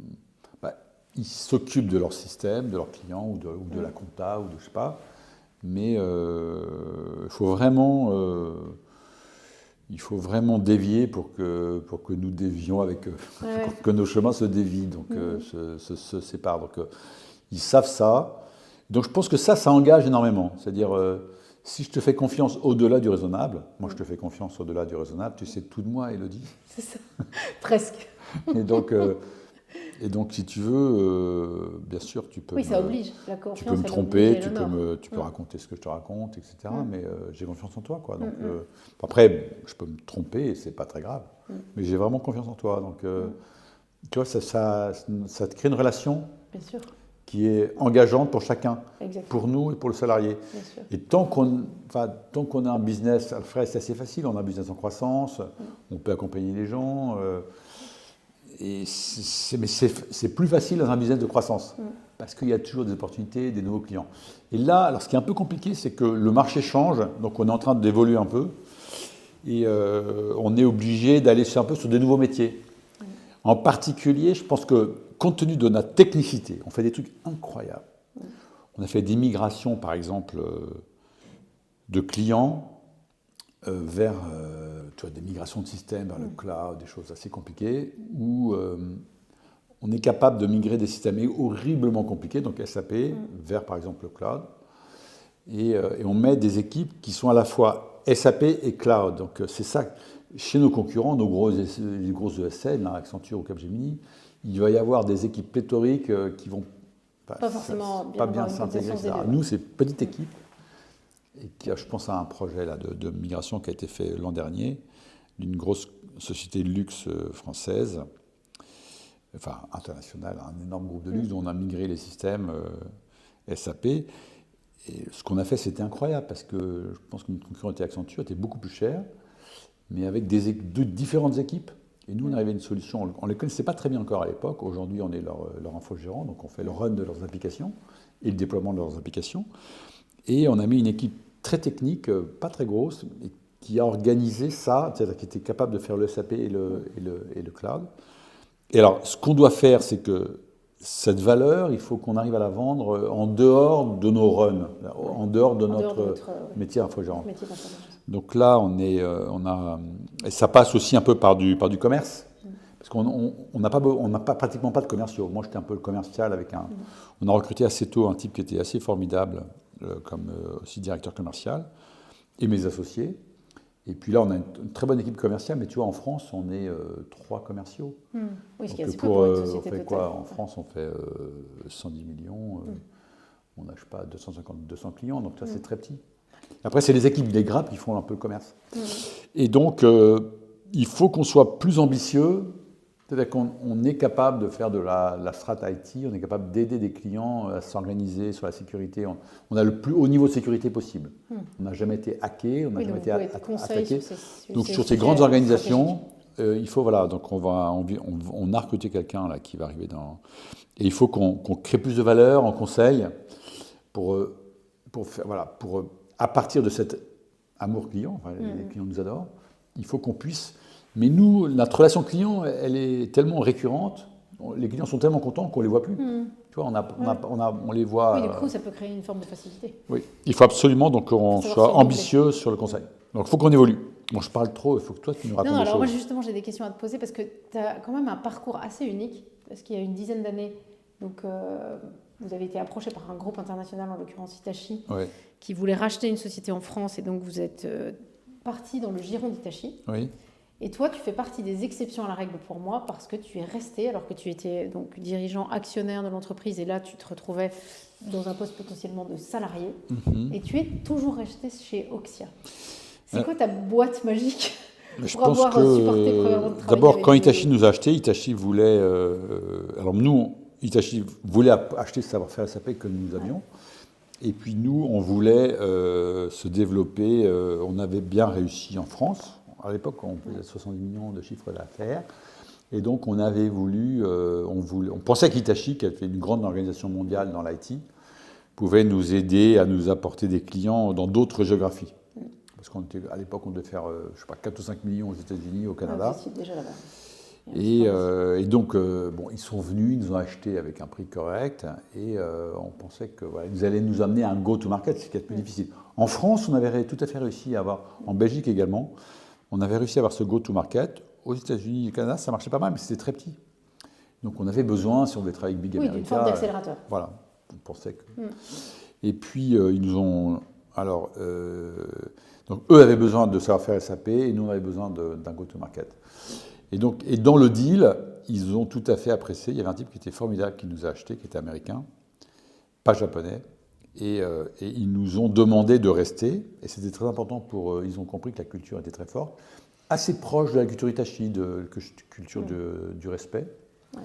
ils s'occupent de leur système, de leurs clients ou de la compta ou de je sais pas, mais il faut vraiment dévier pour que nous dévions avec eux, que nos chemins se dévient, donc se séparent. Donc ils savent ça. Donc je pense que ça engage énormément. C'est-à-dire si je te fais confiance au-delà du raisonnable, moi je te fais confiance au-delà du raisonnable, tu sais tout de moi, Élodie. C'est ça, presque. Et donc, si tu veux, bien sûr, tu peux. Oui, ça oblige. La confiance, tu peux me tromper, tu peux raconter ce que je te raconte, etc. Mais j'ai confiance en toi, quoi. Donc, après, je peux me tromper et c'est pas très grave. Mais j'ai vraiment confiance en toi. Donc, tu vois, ça te crée une relation. Bien sûr. Qui est engageante pour chacun, Exactement. Pour nous et pour le salarié. Bien sûr. Et tant qu'on a un business, Alfred, c'est assez facile. On a un business en croissance, on peut accompagner les gens. Mais c'est plus facile dans un business de croissance, parce qu'il y a toujours des opportunités, des nouveaux clients. Et là, alors ce qui est un peu compliqué, c'est que le marché change, donc on est en train d'évoluer un peu, et on est obligé d'aller un peu sur des nouveaux métiers. En particulier, je pense que, compte tenu de notre technicité, on fait des trucs incroyables. On a fait des migrations, par exemple, de clients vers des migrations de systèmes vers le cloud, des choses assez compliquées, où on est capable de migrer des systèmes horriblement compliqués, donc SAP, vers par exemple le cloud. Et on met des équipes qui sont à la fois SAP et cloud. Donc c'est ça, chez nos concurrents, les grosses ESN, là, Accenture ou Capgemini, il va y avoir des équipes pléthoriques qui vont pas forcément bien s'intégrer, etc. Nous, c'est petite équipe. Et je pense à un projet là, de migration qui a été fait l'an dernier, d'une grosse société de luxe française, enfin internationale, un énorme groupe de luxe, dont on a migré les systèmes SAP. Et ce qu'on a fait, c'était incroyable, parce que je pense que notre concurrent était Accenture, était beaucoup plus cher, mais avec deux différentes équipes. Et nous, on arrivait à une solution, on ne les connaissait pas très bien encore à l'époque. Aujourd'hui, on est leur infogérant, donc on fait le run de leurs applications et le déploiement de leurs applications. Et on a mis une équipe très technique, pas très grosse, et qui a organisé ça, c'est-à-dire qui était capable de faire le SAP et le cloud. Et alors, ce qu'on doit faire, c'est que cette valeur, il faut qu'on arrive à la vendre en dehors de nos runs, en dehors de notre métier infogérant. Donc là, et ça passe aussi un peu par du commerce, parce qu'on n'a pratiquement pas de commerciaux. Moi, j'étais un peu le commercial on a recruté assez tôt un type qui était assez formidable, comme aussi directeur commercial, et mes associés. Et puis là, on a une très bonne équipe commerciale, mais tu vois, en France, on est 3 commerciaux. Oui, ce qui est assez peu pour une société on fait totale. quoi ? En France, on fait 110 millions, on n'a, je sais pas, 200 clients, donc ça, c'est très petit. Après, c'est les équipes des grappes qui font un peu le commerce. Et donc, il faut qu'on soit plus ambitieux, c'est-à-dire qu'on est capable de faire de la strat IT, on est capable d'aider des clients à s'organiser sur la sécurité. On a le plus haut niveau de sécécurité possible. On n'a jamais été hacké, on n'a jamais été attaqué. Donc, sur ces grandes organisations, il faut, voilà, donc on a recruté quelqu'un là qui va arriver et il faut qu'on crée plus de valeur en conseil à partir de cet amour client, les clients nous adorent, il faut qu'on puisse... Mais nous, notre relation client, elle est tellement récurrente, les clients sont tellement contents qu'on ne les voit plus. Tu vois, on les voit... Oui, du coup, ça peut créer une forme de facilité. Oui, il faut absolument qu'on soit ambitieux sur le conseil. Donc, il faut qu'on évolue. Bon, je parle trop, il faut que toi, tu nous racontes des choses. Alors moi, justement, j'ai des questions à te poser, parce que tu as quand même un parcours assez unique, parce qu'il y a une dizaine d'années, donc... vous avez été approché par un groupe international, en l'occurrence Hitachi, qui voulait racheter une société en France, et donc vous êtes parti dans le giron d'Hitachi. Oui. Et toi, tu fais partie des exceptions à la règle pour moi parce que tu es resté alors que tu étais donc dirigeant actionnaire de l'entreprise et là, tu te retrouvais dans un poste potentiellement de salarié. Et tu es toujours resté chez Oxia. C'est quoi ta boîte magique je pour pense avoir supporté premièrement de travailler d'abord, avec quand les- Hitachi nous a acheté, Hitachi voulait. Alors, nous, Hitachi voulait acheter ce savoir-faire SAP que nous avions. Et puis, nous, on voulait se développer. On avait bien réussi en France. À l'époque, on faisait 70 millions de chiffre d'affaires. Et donc, on avait voulu. On pensait qu'Hitachi, qui était une grande organisation mondiale dans l'IT, pouvait nous aider à nous apporter des clients dans d'autres géographies. Parce qu'à l'époque, on devait faire, je sais pas, 4 ou 5 millions aux États-Unis, au Canada. c'est déjà là-bas. Et donc, bon, ils sont venus, ils nous ont acheté avec un prix correct, et on pensait que voilà, ils allaient nous amener à un go-to-market, ce qui est plus difficile. En France, on avait tout à fait réussi à avoir, en Belgique également, on avait réussi à avoir ce go-to-market. Aux États-Unis et au Canada, ça marchait pas mal, mais c'était très petit. Donc, on avait besoin, si on voulait travailler avec Big America, d'une forme d'accélérateur. voilà, on pensait que. Et puis, ils nous ont. Alors, donc, eux avaient besoin de savoir-faire SAP et nous, on avait besoin d'un go-to-market. Et donc, et dans le deal, ils ont tout à fait apprécié. Il y avait un type qui était formidable, qui nous a acheté, qui était américain, pas japonais. Et ils nous ont demandé de rester. Et c'était très important pour eux. Ils ont compris que la culture était très forte. Assez proche de la culture Hitachi, culture du respect. Ouais.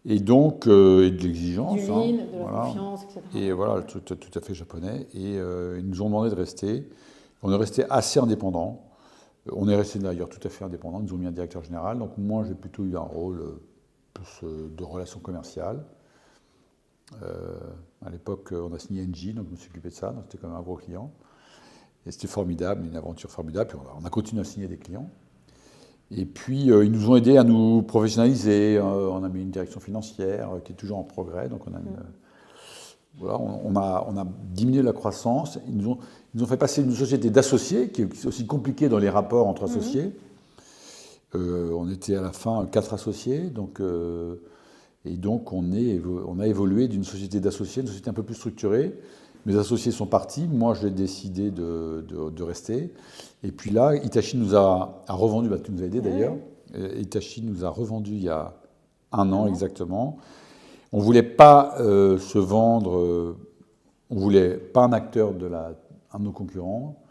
Et donc, et de l'exigence. Du lean, de la confiance, etc. Et voilà, tout à fait japonais. Et ils nous ont demandé de rester. On est resté assez indépendants. On est resté d'ailleurs tout à fait indépendants. Ils nous ont mis un directeur général. Donc moi, j'ai plutôt eu un rôle plus de relations commerciales. À l'époque, on a signé Engie, donc je me suis occupé de ça. Donc c'était quand même un gros client. Et c'était formidable, une aventure formidable. Puis on a continué à signer des clients. Et puis, ils nous ont aidés à nous professionnaliser. On a mis une direction financière qui est toujours en progrès. Donc, voilà, on a diminué la croissance. Ils nous ont fait passer une société d'associés, qui est aussi compliquée dans les rapports entre associés. On était à la fin 4 associés. Donc, et donc, on a évolué d'une société d'associés, une société un peu plus structurée. Mes associés sont partis, moi j'ai décidé de rester. Et puis là, Hitachi nous a revendu, tu nous as aidé d'ailleurs. Hitachi nous a revendu il y a 1 an exactement. On ne voulait pas se vendre, on ne voulait pas un acteur un de nos concurrents.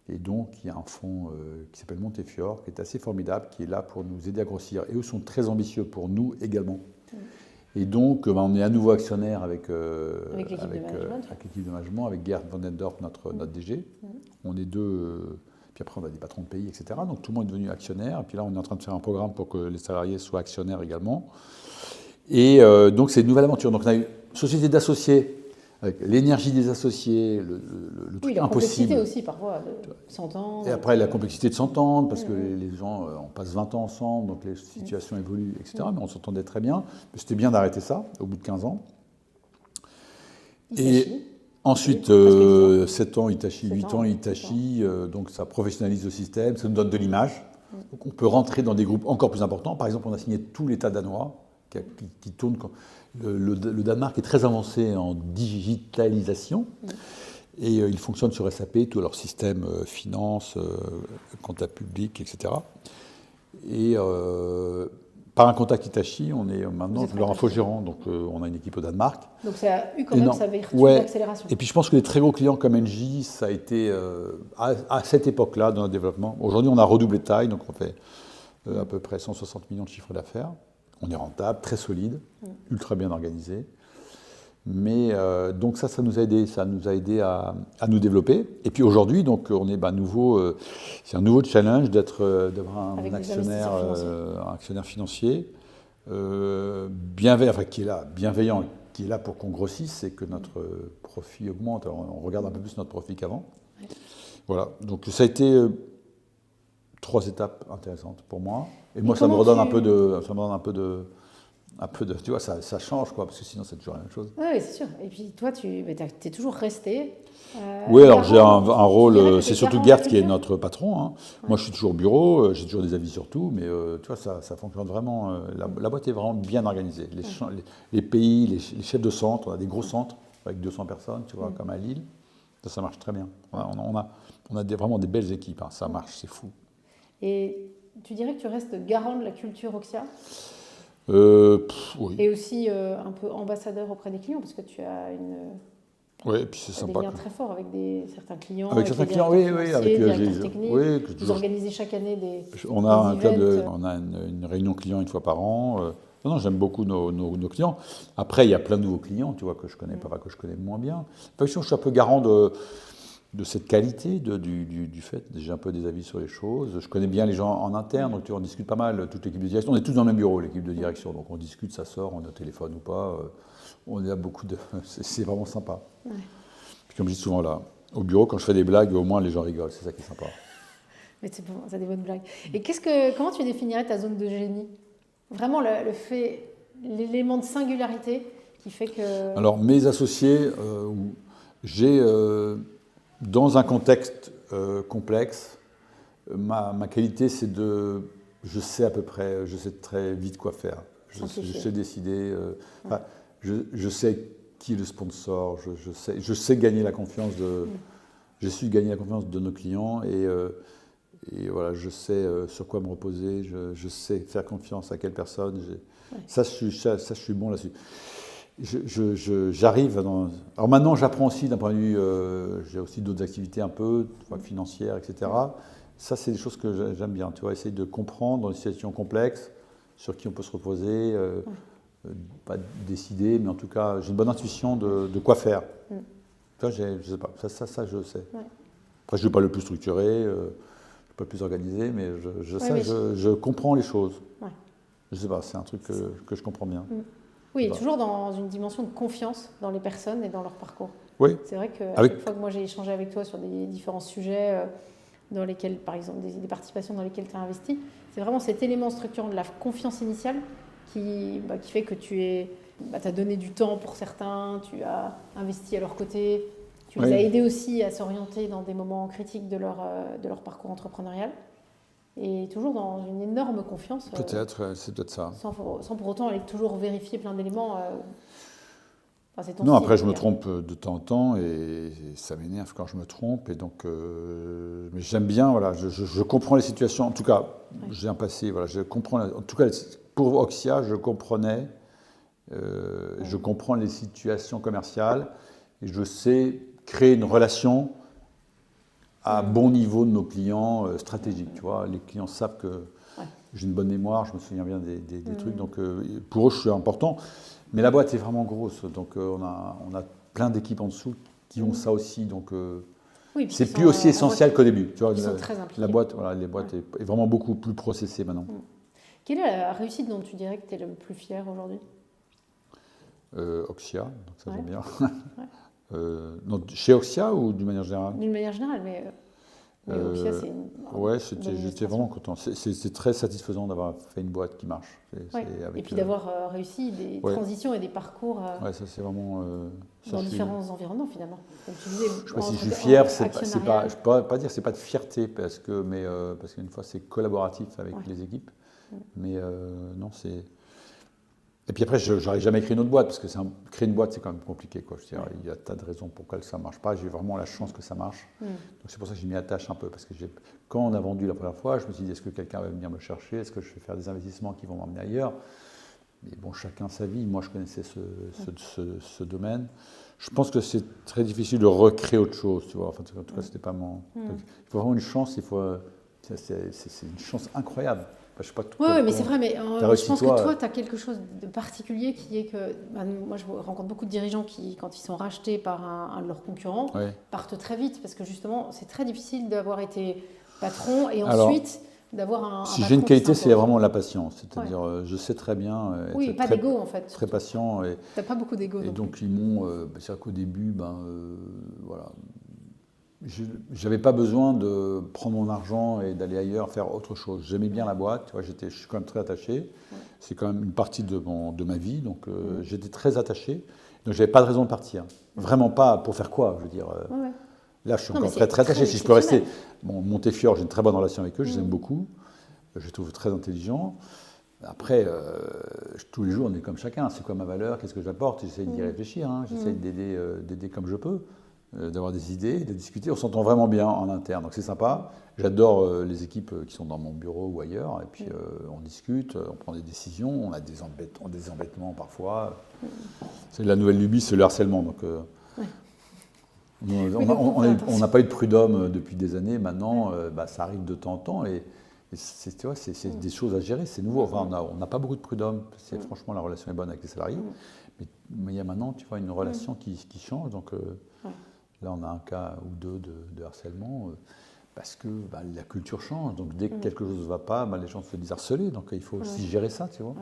Et donc il y a un fonds qui s'appelle Montefiore, qui est assez formidable, qui est là pour nous aider à grossir. Et eux sont très ambitieux pour nous également. Et donc, on est à nouveau actionnaire avec l'équipe de management, avec Gerd van den Dorp, notre DG. On est deux, puis après on a des patrons de pays, etc. Donc tout le monde est devenu actionnaire. Et puis là, on est en train de faire un programme pour que les salariés soient actionnaires également. Et donc, c'est une nouvelle aventure. Donc, on a une société d'associés, avec l'énergie des associés, le truc la impossible. complexité aussi, parfois, de s'entendre. Et après, la complexité de s'entendre, parce que les gens, on passe 20 ans ensemble, donc les situations évoluent, etc. Mais on s'entendait très bien. C'était bien d'arrêter ça, au bout de 15 ans. Et ensuite, 7 ans Hitachi, 8 ans Hitachi, donc ça professionnalise le système, ça nous donne de l'image. Donc on peut rentrer dans des groupes encore plus importants. Par exemple, on a signé tout l'État danois, qui tourne. Le Danemark est très avancé en digitalisation. Et ils fonctionnent sur SAP, tout leur système finance, comptable public, etc. Et par un contact Hitachi, on est maintenant leur infogérant, donc on a une équipe au Danemark. Donc ça a eu quand même sa vertu d'accélération. Et puis je pense que les très gros clients comme Engie, ça a été à cette époque-là dans notre développement. Aujourd'hui, on a redoublé de taille, donc on fait à peu près 160 millions de chiffres d'affaires. On est rentable, très solide, ultra bien organisé. Mais donc ça nous a aidé à nous développer. Et puis aujourd'hui, donc on est nouveau, c'est un nouveau challenge d'avoir un actionnaire financier bienveillant, enfin qui est là pour qu'on grossisse, c'est que notre profit augmente. Alors, on regarde un peu plus notre profit qu'avant. Ouais. Voilà. Donc ça a été 3 étapes intéressantes pour moi. Et moi, ça me redonne un peu de, tu vois, ça change, quoi, parce que sinon, c'est toujours la même chose. Oui, c'est sûr. Et puis, toi, tu es toujours resté. Oui, alors j'ai un rôle, c'est surtout Gerd qui est notre patron. Hein. Ouais. Moi, je suis toujours au bureau, j'ai toujours des avis sur tout, mais tu vois, ça fonctionne vraiment. La boîte est vraiment bien organisée. Les pays, les chefs de centre, on a des gros centres avec 200 personnes, tu vois, comme à Lille. Ça marche très bien. On a vraiment des belles équipes, hein. Ça marche, c'est fou. Et tu dirais que tu restes garant de la culture Oxia Oui. et aussi un peu ambassadeur auprès des clients, parce que tu as Oui, et puis c'est des sympa. liens très forts avec certains clients, Avec certains clients, oui, avec directeurs techniques. oui, Vous organisez chaque année on a un club, events. on a une réunion client une fois par an. Non, j'aime beaucoup nos clients. Après, il y a plein de nouveaux clients, tu vois, que je connais pas, que je connais moins bien. Enfin, je suis un peu garant de cette qualité, du fait, j'ai un peu des avis sur les choses. Je connais bien les gens en interne, donc tu vois, on discute pas mal, toute l'équipe de direction. On est tous dans le même bureau, l'équipe de direction, donc on discute, ça sort, on est au téléphone ou pas. On est à beaucoup de... C'est vraiment sympa. Ouais. Puis comme je dis souvent là, au bureau, quand je fais des blagues, au moins les gens rigolent, c'est ça qui est sympa. Mais c'est bon, ça des bonnes blagues. Et comment tu définirais ta zone de génie? Vraiment l'élément de singularité qui fait que... Alors mes associés, j'ai, dans un contexte complexe, ma qualité c'est je sais à peu près, je sais très vite quoi faire. Je sais décider, je sais qui est le sponsor, je sais gagner la confiance j'ai su gagner la confiance de nos clients et voilà, je sais sur quoi me reposer, je sais faire confiance à quelle personne. Ça, je suis bon là-dessus. J'arrive dans... Alors maintenant, j'apprends aussi d'un point de vue... j'ai aussi d'autres activités un peu, financières, etc. Ça, c'est des choses que j'aime bien. Tu vois, essayer de comprendre dans une situation complexe, sur qui on peut se reposer, pas décider, mais en tout cas, j'ai une bonne intuition de quoi faire. Ça, je sais pas. Ça, je sais. Ouais. Après, je ne suis pas le plus structuré, je ne suis pas le plus organisé, mais je comprends les choses. Ouais. Je ne sais pas, c'est un truc que je comprends bien. Oui, toujours dans une dimension de confiance dans les personnes et dans leur parcours. Oui. C'est vrai qu'à chaque fois que moi j'ai échangé avec toi sur des différents sujets dans lesquels, par exemple, des participations dans lesquelles tu as investi, c'est vraiment cet élément structurant de la confiance initiale qui fait que tu as donné du temps pour certains, tu as investi à leur côté, tu les as aidés aussi à s'orienter dans des moments critiques de leur parcours entrepreneurial. Et toujours dans une énorme confiance. Peut-être, c'est peut-être ça. Sans pour autant aller toujours vérifier plein d'éléments. Non, après je me trompe de temps en temps et ça m'énerve quand je me trompe. Et donc, mais j'aime bien, voilà, je comprends les situations. En tout cas, j'ai un passé, voilà, je comprends. En tout cas, pour Oxia, je comprenais, je comprends les situations commerciales et je sais créer une relation à bon niveau de nos clients stratégiques. Tu vois, les clients savent que j'ai une bonne mémoire, je me souviens bien des trucs, donc pour eux, je suis important. Mais la boîte est vraiment grosse, donc on a plein d'équipes en dessous qui ont ça aussi, donc c'est plus aussi essentiel qu'au début. Tu vois, ils sont très impliqués. La boîte est vraiment beaucoup plus processée maintenant. Quelle est la réussite dont tu dirais que tu es le plus fier aujourd'hui? Oxia, donc ça j'aime bien. Non, chez Oxia ou d'une manière générale? D'une manière générale, mais Oxia, c'est j'étais vraiment content. C'est très satisfaisant d'avoir fait une boîte qui marche. Et puis d'avoir réussi des transitions et des parcours ça c'est vraiment... dans différents environnements finalement. Comme tu disais, je ne sais pas si je suis fier, je ne peux pas dire que ce n'est pas de fierté, parce qu'une fois c'est collaboratif avec les équipes. Mais non, c'est... Et puis après, je n'aurais jamais créé une autre boîte, parce que créer une boîte, c'est quand même compliqué, quoi. Je veux dire, il y a tas de raisons pourquoi ça ne marche pas. J'ai vraiment la chance que ça marche. Donc c'est pour ça que je m'y attache un peu. Parce que quand on a vendu la première fois, je me suis dit, est-ce que quelqu'un va venir me chercher? Est-ce que je vais faire des investissements qui vont m'emmener ailleurs? Mais bon, chacun sa vie. Moi, je connaissais ce domaine. Je pense que c'est très difficile de recréer autre chose, tu vois. Enfin, en tout cas, c'était pas mon... Donc, il faut vraiment une chance. C'est une chance incroyable. Je sais pas oui, mais c'est vrai, mais je pense que toi, tu as quelque chose de particulier qui est que, moi je rencontre beaucoup de dirigeants qui, quand ils sont rachetés par un de leurs concurrents, partent très vite, parce que justement, c'est très difficile d'avoir été patron et ensuite d'avoir un si j'ai une qualité, c'est vraiment la patience, c'est-à-dire je sais très bien être pas d'ego en fait. Très patient. Tu n'as pas beaucoup d'ego. Et donc ils m'ont, c'est-à-dire qu'au début, voilà, j'avais pas besoin de prendre mon argent et d'aller ailleurs faire autre chose. J'aimais bien la boîte, tu vois, je suis quand même très attaché. C'est quand même une partie de ma vie, donc j'étais très attaché. Donc j'avais pas de raison de partir. Vraiment pas pour faire quoi, je veux dire. Là, je suis encore très attaché. Si je peux rester, Montefiore, j'ai une très bonne relation avec eux, je les aime beaucoup. Je les trouve très intelligents. Après, tous les jours, on est comme chacun. C'est quoi ma valeur? Qu'est-ce que j'apporte? J'essaie d'y réfléchir. J'essaie d'aider comme je peux. d'avoir des idées, de discuter. On s'entend vraiment bien en interne, donc c'est sympa. J'adore les équipes qui sont dans mon bureau ou ailleurs, et puis on discute, on prend des décisions, on a des embêtements parfois. C'est la nouvelle lubie, c'est le harcèlement. Donc, on n'a pas eu de prud'homme depuis des années, maintenant ça arrive de temps en temps, et tu vois, c'est des choses à gérer, c'est nouveau. Enfin, on n'a pas beaucoup de prud'hommes, franchement la relation est bonne avec les salariés, mais il y a maintenant, tu vois, une relation qui change, donc là on a un cas ou deux de harcèlement, parce que la culture change, donc dès que quelque chose ne va pas, les gens se disent harcelés, donc il faut aussi gérer ça, tu vois.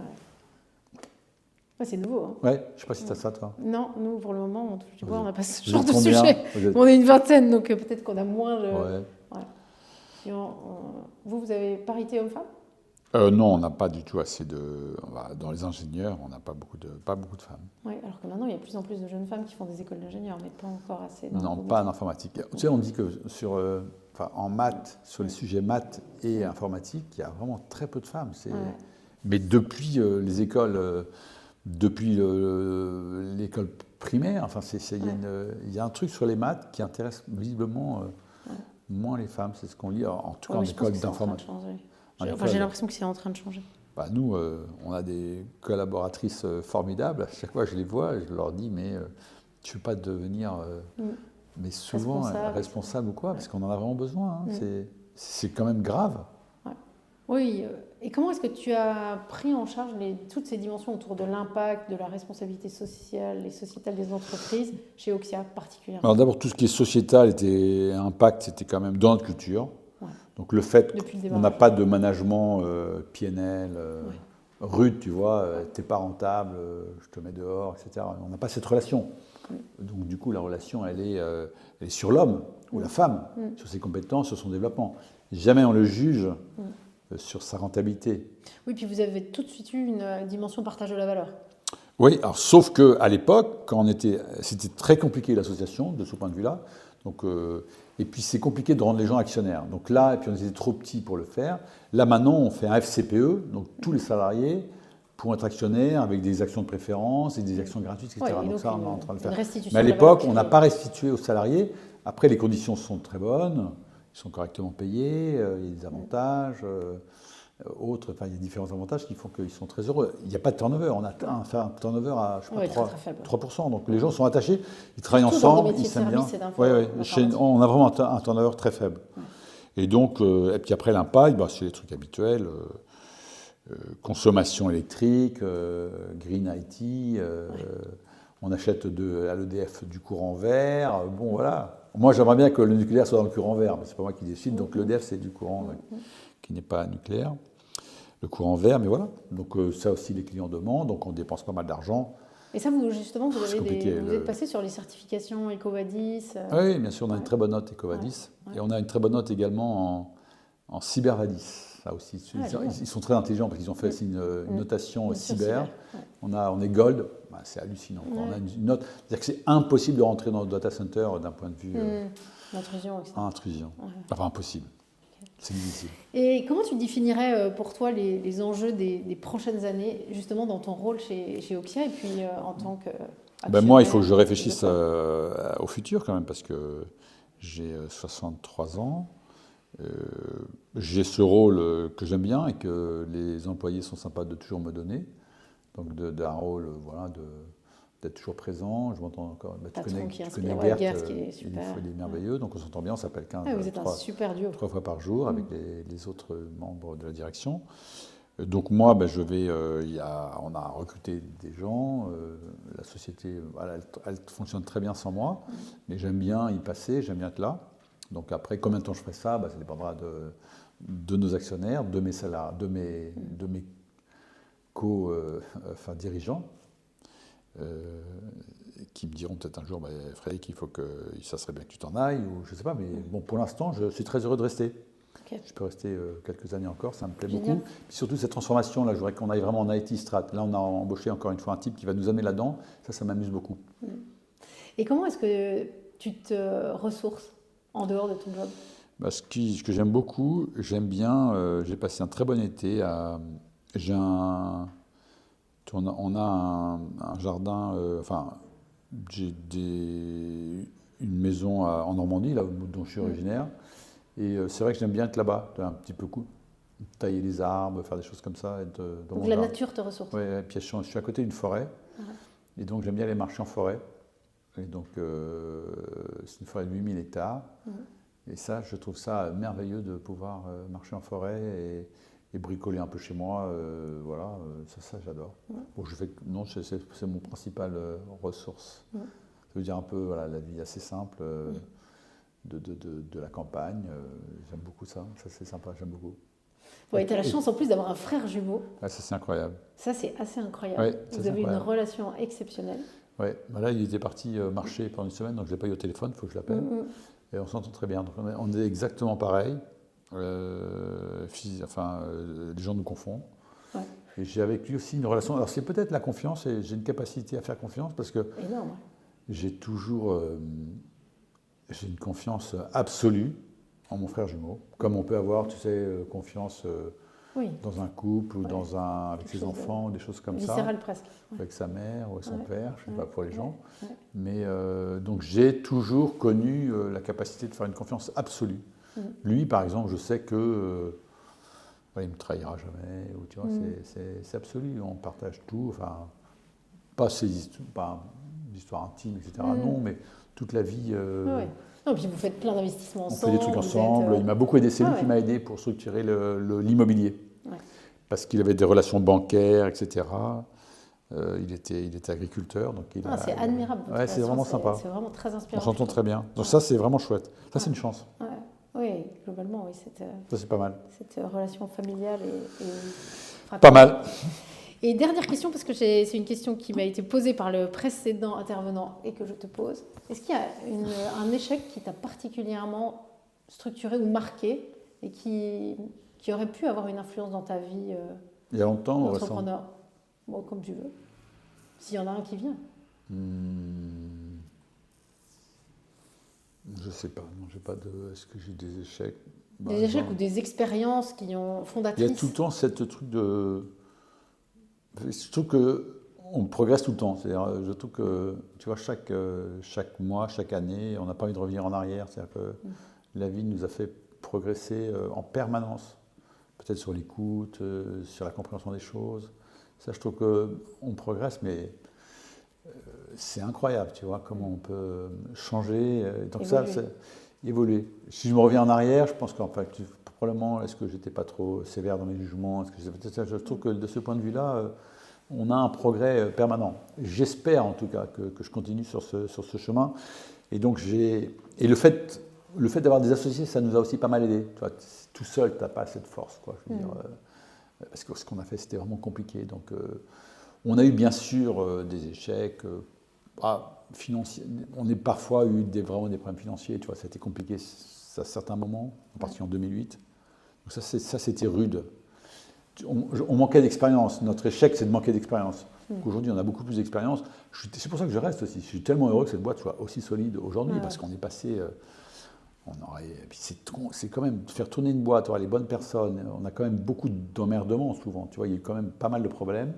Ouais, c'est nouveau. Hein. Ouais, je ne sais pas si tu as ça, toi. Non, nous, pour le moment, on n'a pas ce genre de sujet. On est une vingtaine, donc peut-être qu'on a moins de... Et vous avez parité homme-femme ? Non, on n'a pas du tout assez de... Dans les ingénieurs, on n'a pas beaucoup de femmes. Oui, alors que maintenant, il y a de plus en plus de jeunes femmes qui font des écoles d'ingénieurs, mais pas encore assez. Non, pas en informatique. Tu sais, on dit que en maths, sur les sujets maths et informatique, il y a vraiment très peu de femmes. Mais depuis les écoles... Depuis l'école primaire, il y a un truc sur les maths qui intéresse visiblement moins les femmes, c'est ce qu'on lit, en tout cas en école d'informatique. J'ai l'impression que c'est en train de changer. Nous, on a des collaboratrices formidables, à chaque fois je les vois, je leur dis, mais tu ne veux pas devenir mais souvent responsable ou quoi, parce qu'on en a vraiment besoin, c'est quand même grave. Oui, et comment est-ce que tu as pris en charge toutes ces dimensions autour de l'impact, de la responsabilité sociale et sociétale des entreprises, chez Oxia particulièrement ? Alors d'abord, tout ce qui est sociétal, impact, c'était quand même dans notre culture. Ouais. Donc le fait qu'on n'a pas de management PNL, rude, tu vois, t'es pas rentable, je te mets dehors, etc. On n'a pas cette relation. Donc du coup, la relation, elle est sur l'homme ou la femme, sur ses compétences, sur son développement. Jamais on le juge sur sa rentabilité. Oui, puis vous avez tout de suite eu une dimension partage de la valeur. Oui, alors, sauf qu'à l'époque, c'était très compliqué l'association de ce point de vue-là. Donc, et puis c'est compliqué de rendre les gens actionnaires. Donc là, et puis on était trop petits pour le faire. Là maintenant, on fait un FCPE, donc tous les salariés pourront être actionnaires avec des actions de préférence et des actions gratuites, etc. Ouais, donc ça, on est en train de le faire. Mais à l'époque, on n'a pas restitué aux salariés. Après, les conditions sont très bonnes. Ils sont correctement payés, il y a des avantages, autres, il y a différents avantages qui font qu'ils sont très heureux. Il n'y a pas de turnover, on a un turnover à je sais pas, 3%, donc les gens sont attachés, ils travaillent ensemble, ils s'aiment bien. On a vraiment un turnover très faible. Et donc, et puis après l'impact, c'est les trucs habituels, consommation électrique, green IT, on achète à l'EDF du courant vert, bon voilà. Moi, j'aimerais bien que le nucléaire soit dans le courant vert, mais ce n'est pas moi qui décide. Donc l'EDF, c'est du courant qui n'est pas nucléaire. Le courant vert, mais voilà. Donc ça aussi, les clients demandent. Donc on dépense pas mal d'argent. Et ça, justement, vous êtes passé sur les certifications EcoVadis. Oui, bien sûr, on a une très bonne note EcoVadis. Et on a une très bonne note également en CyberVadis. Ça aussi, ils sont très intelligents parce qu'ils ont fait aussi une notation cyber. On est gold, c'est hallucinant. On a une note, c'est-à-dire que c'est impossible de rentrer dans le data center d'un point de vue intrusion, etc. Enfin impossible, c'est difficile. Et comment tu définirais pour toi les enjeux des prochaines années, justement dans ton rôle chez Oxia et puis en tant que moi, il faut que je réfléchisse au futur quand même parce que j'ai 63 ans. J'ai ce rôle que j'aime bien et que les employés sont sympas de toujours me donner. Donc d'un rôle, d'être toujours présent. Je m'entends encore. Tu connais Gert, qui est super. Il est merveilleux, donc on s'entend bien, on s'appelle 15 vous êtes un super duo. 3 fois par jour avec les autres membres de la direction. Donc moi, on a recruté des gens. La société, elle fonctionne très bien sans moi, mais j'aime bien y passer, j'aime bien être là. Donc après, combien de temps je ferai ça, ça dépendra de nos actionnaires, de mes salariés, de mes dirigeants, qui me diront peut-être un jour, Frédéric, ça serait bien que tu t'en ailles, ou je ne sais pas, mais bon, pour l'instant, je suis très heureux de rester. Okay. Je peux rester quelques années encore, ça me plaît beaucoup. Puis surtout cette transformation, là, je voudrais qu'on aille vraiment en IT strat. Là, on a embauché encore une fois un type qui va nous amener là-dedans. Ça m'amuse beaucoup. Et comment est-ce que tu te ressources en dehors de ton job ? Ce que j'aime beaucoup, j'aime bien, j'ai passé un très bon été on a un jardin, j'ai une maison en Normandie, là dont je suis originaire. Et c'est vrai que j'aime bien être là-bas, un petit peu tailler les arbres, faire des choses comme ça. Être dans Donc mon la jardin. nature te ressource. Oui, puis je suis à côté d'une forêt. Et donc j'aime bien aller marcher en forêt. Et donc c'est une forêt de 8000 hectares. Et ça, je trouve ça merveilleux de pouvoir marcher en forêt et bricoler un peu chez moi. Voilà, ça j'adore. Bon, non, c'est mon principal ressource. Ça veut dire un peu voilà, la vie assez simple de la campagne. J'aime beaucoup ça. Ça, c'est sympa, j'aime beaucoup. Ouais, tu as la chance en plus d'avoir un frère jumeau. Ah, ça, c'est incroyable. Ça, c'est assez incroyable. Ouais, vous avez une relation exceptionnelle. Oui, là, il était parti marcher pendant une semaine, donc je ne l'ai pas eu au téléphone, il faut que je l'appelle. Et on s'entend très bien. Donc on est exactement pareil. Les gens nous confondent. Ouais. Et j'ai avec lui aussi une relation. Alors, c'est peut-être la confiance, et j'ai une capacité à faire confiance parce que énorme. J'ai une confiance absolue en mon frère jumeau, comme on peut avoir, tu sais, confiance dans un couple ou avec ses enfants, des choses comme ça. Viscéral presque. Avec sa mère ou avec son père, je ne sais pas pour les gens. Mais donc j'ai toujours connu la capacité de faire une confiance absolue. Lui, par exemple, je sais que il ne me trahira jamais, ou tu vois, c'est absolu. On partage tout, enfin, pas des histoires intimes, etc. Non, mais toute la vie. Non, puis vous faites plein d'investissements ensemble. On fait des trucs ensemble. Il m'a beaucoup aidé. C'est lui qui m'a aidé pour structurer l'immobilier. Parce qu'il avait des relations bancaires, etc. Il était agriculteur. Donc c'est admirable. C'est vraiment sympa. C'est vraiment très inspirant. On s'entend très bien. Donc ça, c'est vraiment chouette. Ça, c'est une chance. Oui, globalement, oui. Ça, c'est pas mal. Cette relation familiale et pas mal. Et dernière question, parce que c'est une question qui m'a été posée par le précédent intervenant et que je te pose. Est-ce qu'il y a un échec qui t'a particulièrement structuré ou marqué et qui aurait pu avoir une influence dans ta vie il y a longtemps ou d'entrepreneur? Bon, comme tu veux. S'il y en a un qui vient. Je sais pas. Non, j'ai pas de. Est-ce que j'ai des échecs? Des échecs ou des expériences qui ont fondatrices? Il y a tout le temps cette truc de. Je trouve qu'on progresse tout le temps. C'est-à-dire, je trouve que, tu vois, chaque mois, chaque année, on n'a pas envie de revenir en arrière. C'est-à-dire que la vie nous a fait progresser en permanence. Peut-être sur l'écoute, sur la compréhension des choses. Ça, je trouve qu'on progresse, mais c'est incroyable, tu vois, comment on peut changer. Donc ça, c'est évoluer. Si je me reviens en arrière, je pense qu'en fait, probablement, est-ce que j'étais pas trop sévère dans mes jugements? Je trouve que de ce point de vue-là, on a un progrès permanent. J'espère en tout cas que je continue sur ce chemin. Et donc le fait d'avoir des associés, ça nous a aussi pas mal aidé. Tu vois, tout seul, tu n'as pas cette force, quoi. Je veux dire, parce que ce qu'on a fait, c'était vraiment compliqué. Donc, on a eu bien sûr des échecs financiers. On a parfois eu vraiment des problèmes financiers. Tu vois, ça a été compliqué à certains moments, en particulier en 2008. Donc ça, c'était rude. On manquait d'expérience. Notre échec, c'est de manquer d'expérience. Aujourd'hui, on a beaucoup plus d'expérience. C'est pour ça que je reste aussi. Je suis tellement heureux que cette boîte soit aussi solide aujourd'hui, parce qu'on est passé... c'est quand même faire tourner une boîte, avoir les bonnes personnes. On a quand même beaucoup d'emmerdements souvent. Tu vois, il y a eu quand même pas mal de problèmes.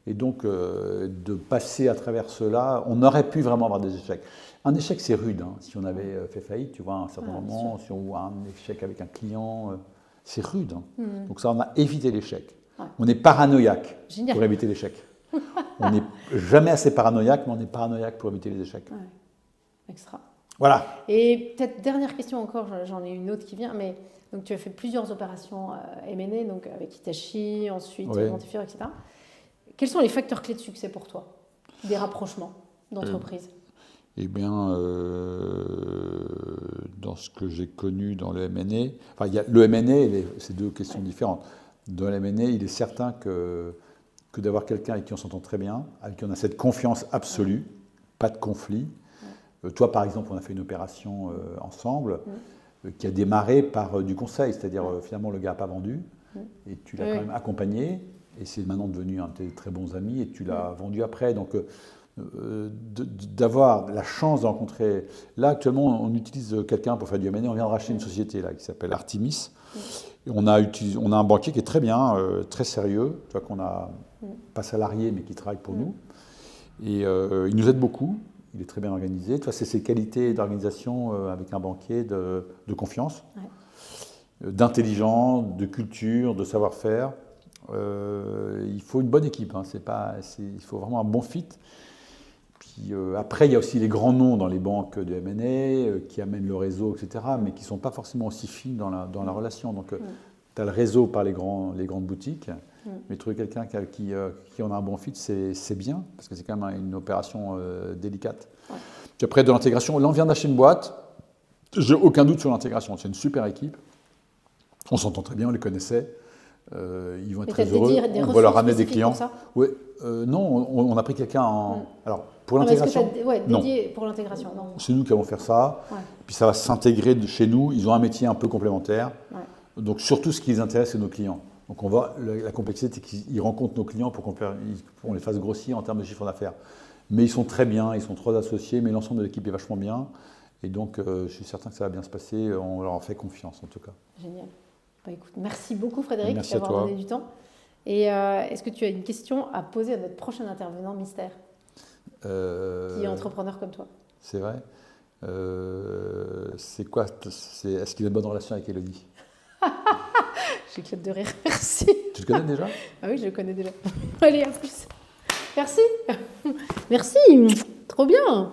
Et donc, de passer à travers cela, on aurait pu vraiment avoir des échecs. Un échec, c'est rude. Hein. Si on avait fait faillite, tu vois, à un certain moment, si on voit un échec avec un client, c'est rude. Hein. Donc ça, on a évité l'échec. On est paranoïaque pour éviter l'échec. On n'est jamais assez paranoïaque, mais on est paranoïaque pour éviter les échecs. Extra. Voilà. Et peut-être dernière question encore, j'en ai une autre qui vient, mais donc tu as fait plusieurs opérations M&A, donc avec Hitachi, ensuite Montefiore, etc. Quels sont les facteurs clés de succès pour toi, des rapprochements d'entreprises? Eh bien, dans ce que j'ai connu dans le M&A, enfin, le M&A, c'est deux questions différentes. Dans le M&A, il est certain que d'avoir quelqu'un avec qui on s'entend très bien, avec qui on a cette confiance absolue, pas de conflit. Toi, par exemple, on a fait une opération ensemble qui a démarré par du conseil, c'est-à-dire finalement le gars n'a pas vendu et tu l'as quand même accompagné et c'est maintenant devenu un de tes très bons amis et tu l'as vendu après. Donc, d'avoir la chance de rencontrer... Là, actuellement, on utilise quelqu'un pour faire du M&A. On vient de racheter une société là, qui s'appelle Artemis. Et on a un banquier qui est très bien, très sérieux, tu vois, qu'on a pas salarié, mais qui travaille pour nous. Et il nous aide beaucoup. il est très bien organisé. Toi, c'est ses qualités d'organisation avec un banquier de confiance, d'intelligence, de culture, de savoir-faire. Il faut une bonne équipe, hein. Il faut vraiment un bon fit. Puis, après, il y a aussi les grands noms dans les banques de M&A qui amènent le réseau, etc., mais qui ne sont pas forcément aussi fines dans la relation. Donc, tu as le réseau par les grandes boutiques, mais trouver quelqu'un qui en a un bon fit, c'est bien, parce que c'est quand même une opération délicate. Ouais. Puis après, de l'intégration, là, on vient d'acheter une boîte. J'ai aucun doute sur l'intégration. C'est une super équipe. On s'entend très bien, on les connaissait. Ils vont être très heureux. On va leur ramener des clients. Ouais, non, on a pris quelqu'un en. Alors, pour l'intégration. Dédié pour l'intégration. Non. C'est nous qui allons faire ça. Ouais. Puis ça va s'intégrer chez nous. Ils ont un métier un peu complémentaire. Ouais. Donc, surtout, ce qui les intéresse, c'est nos clients. Donc, la complexité, c'est qu'ils rencontrent nos clients pour qu'on les fasse grossir en termes de chiffre d'affaires. Mais ils sont très bien, ils sont 3 associés, mais l'ensemble de l'équipe est vachement bien. Et donc, je suis certain que ça va bien se passer. On leur en fait confiance, en tout cas. Génial. Bah, écoute, merci beaucoup, Frédéric, d'avoir donné du temps. Et est-ce que tu as une question à poser à notre prochain intervenant mystère qui est entrepreneur comme toi? C'est vrai. C'est quoi Est-ce qu'il a une bonne relation avec Élodie? J'éclate de rire, merci. Tu le connais déjà? Ah oui, je le connais déjà. Allez, à plus. Merci. Merci, trop bien.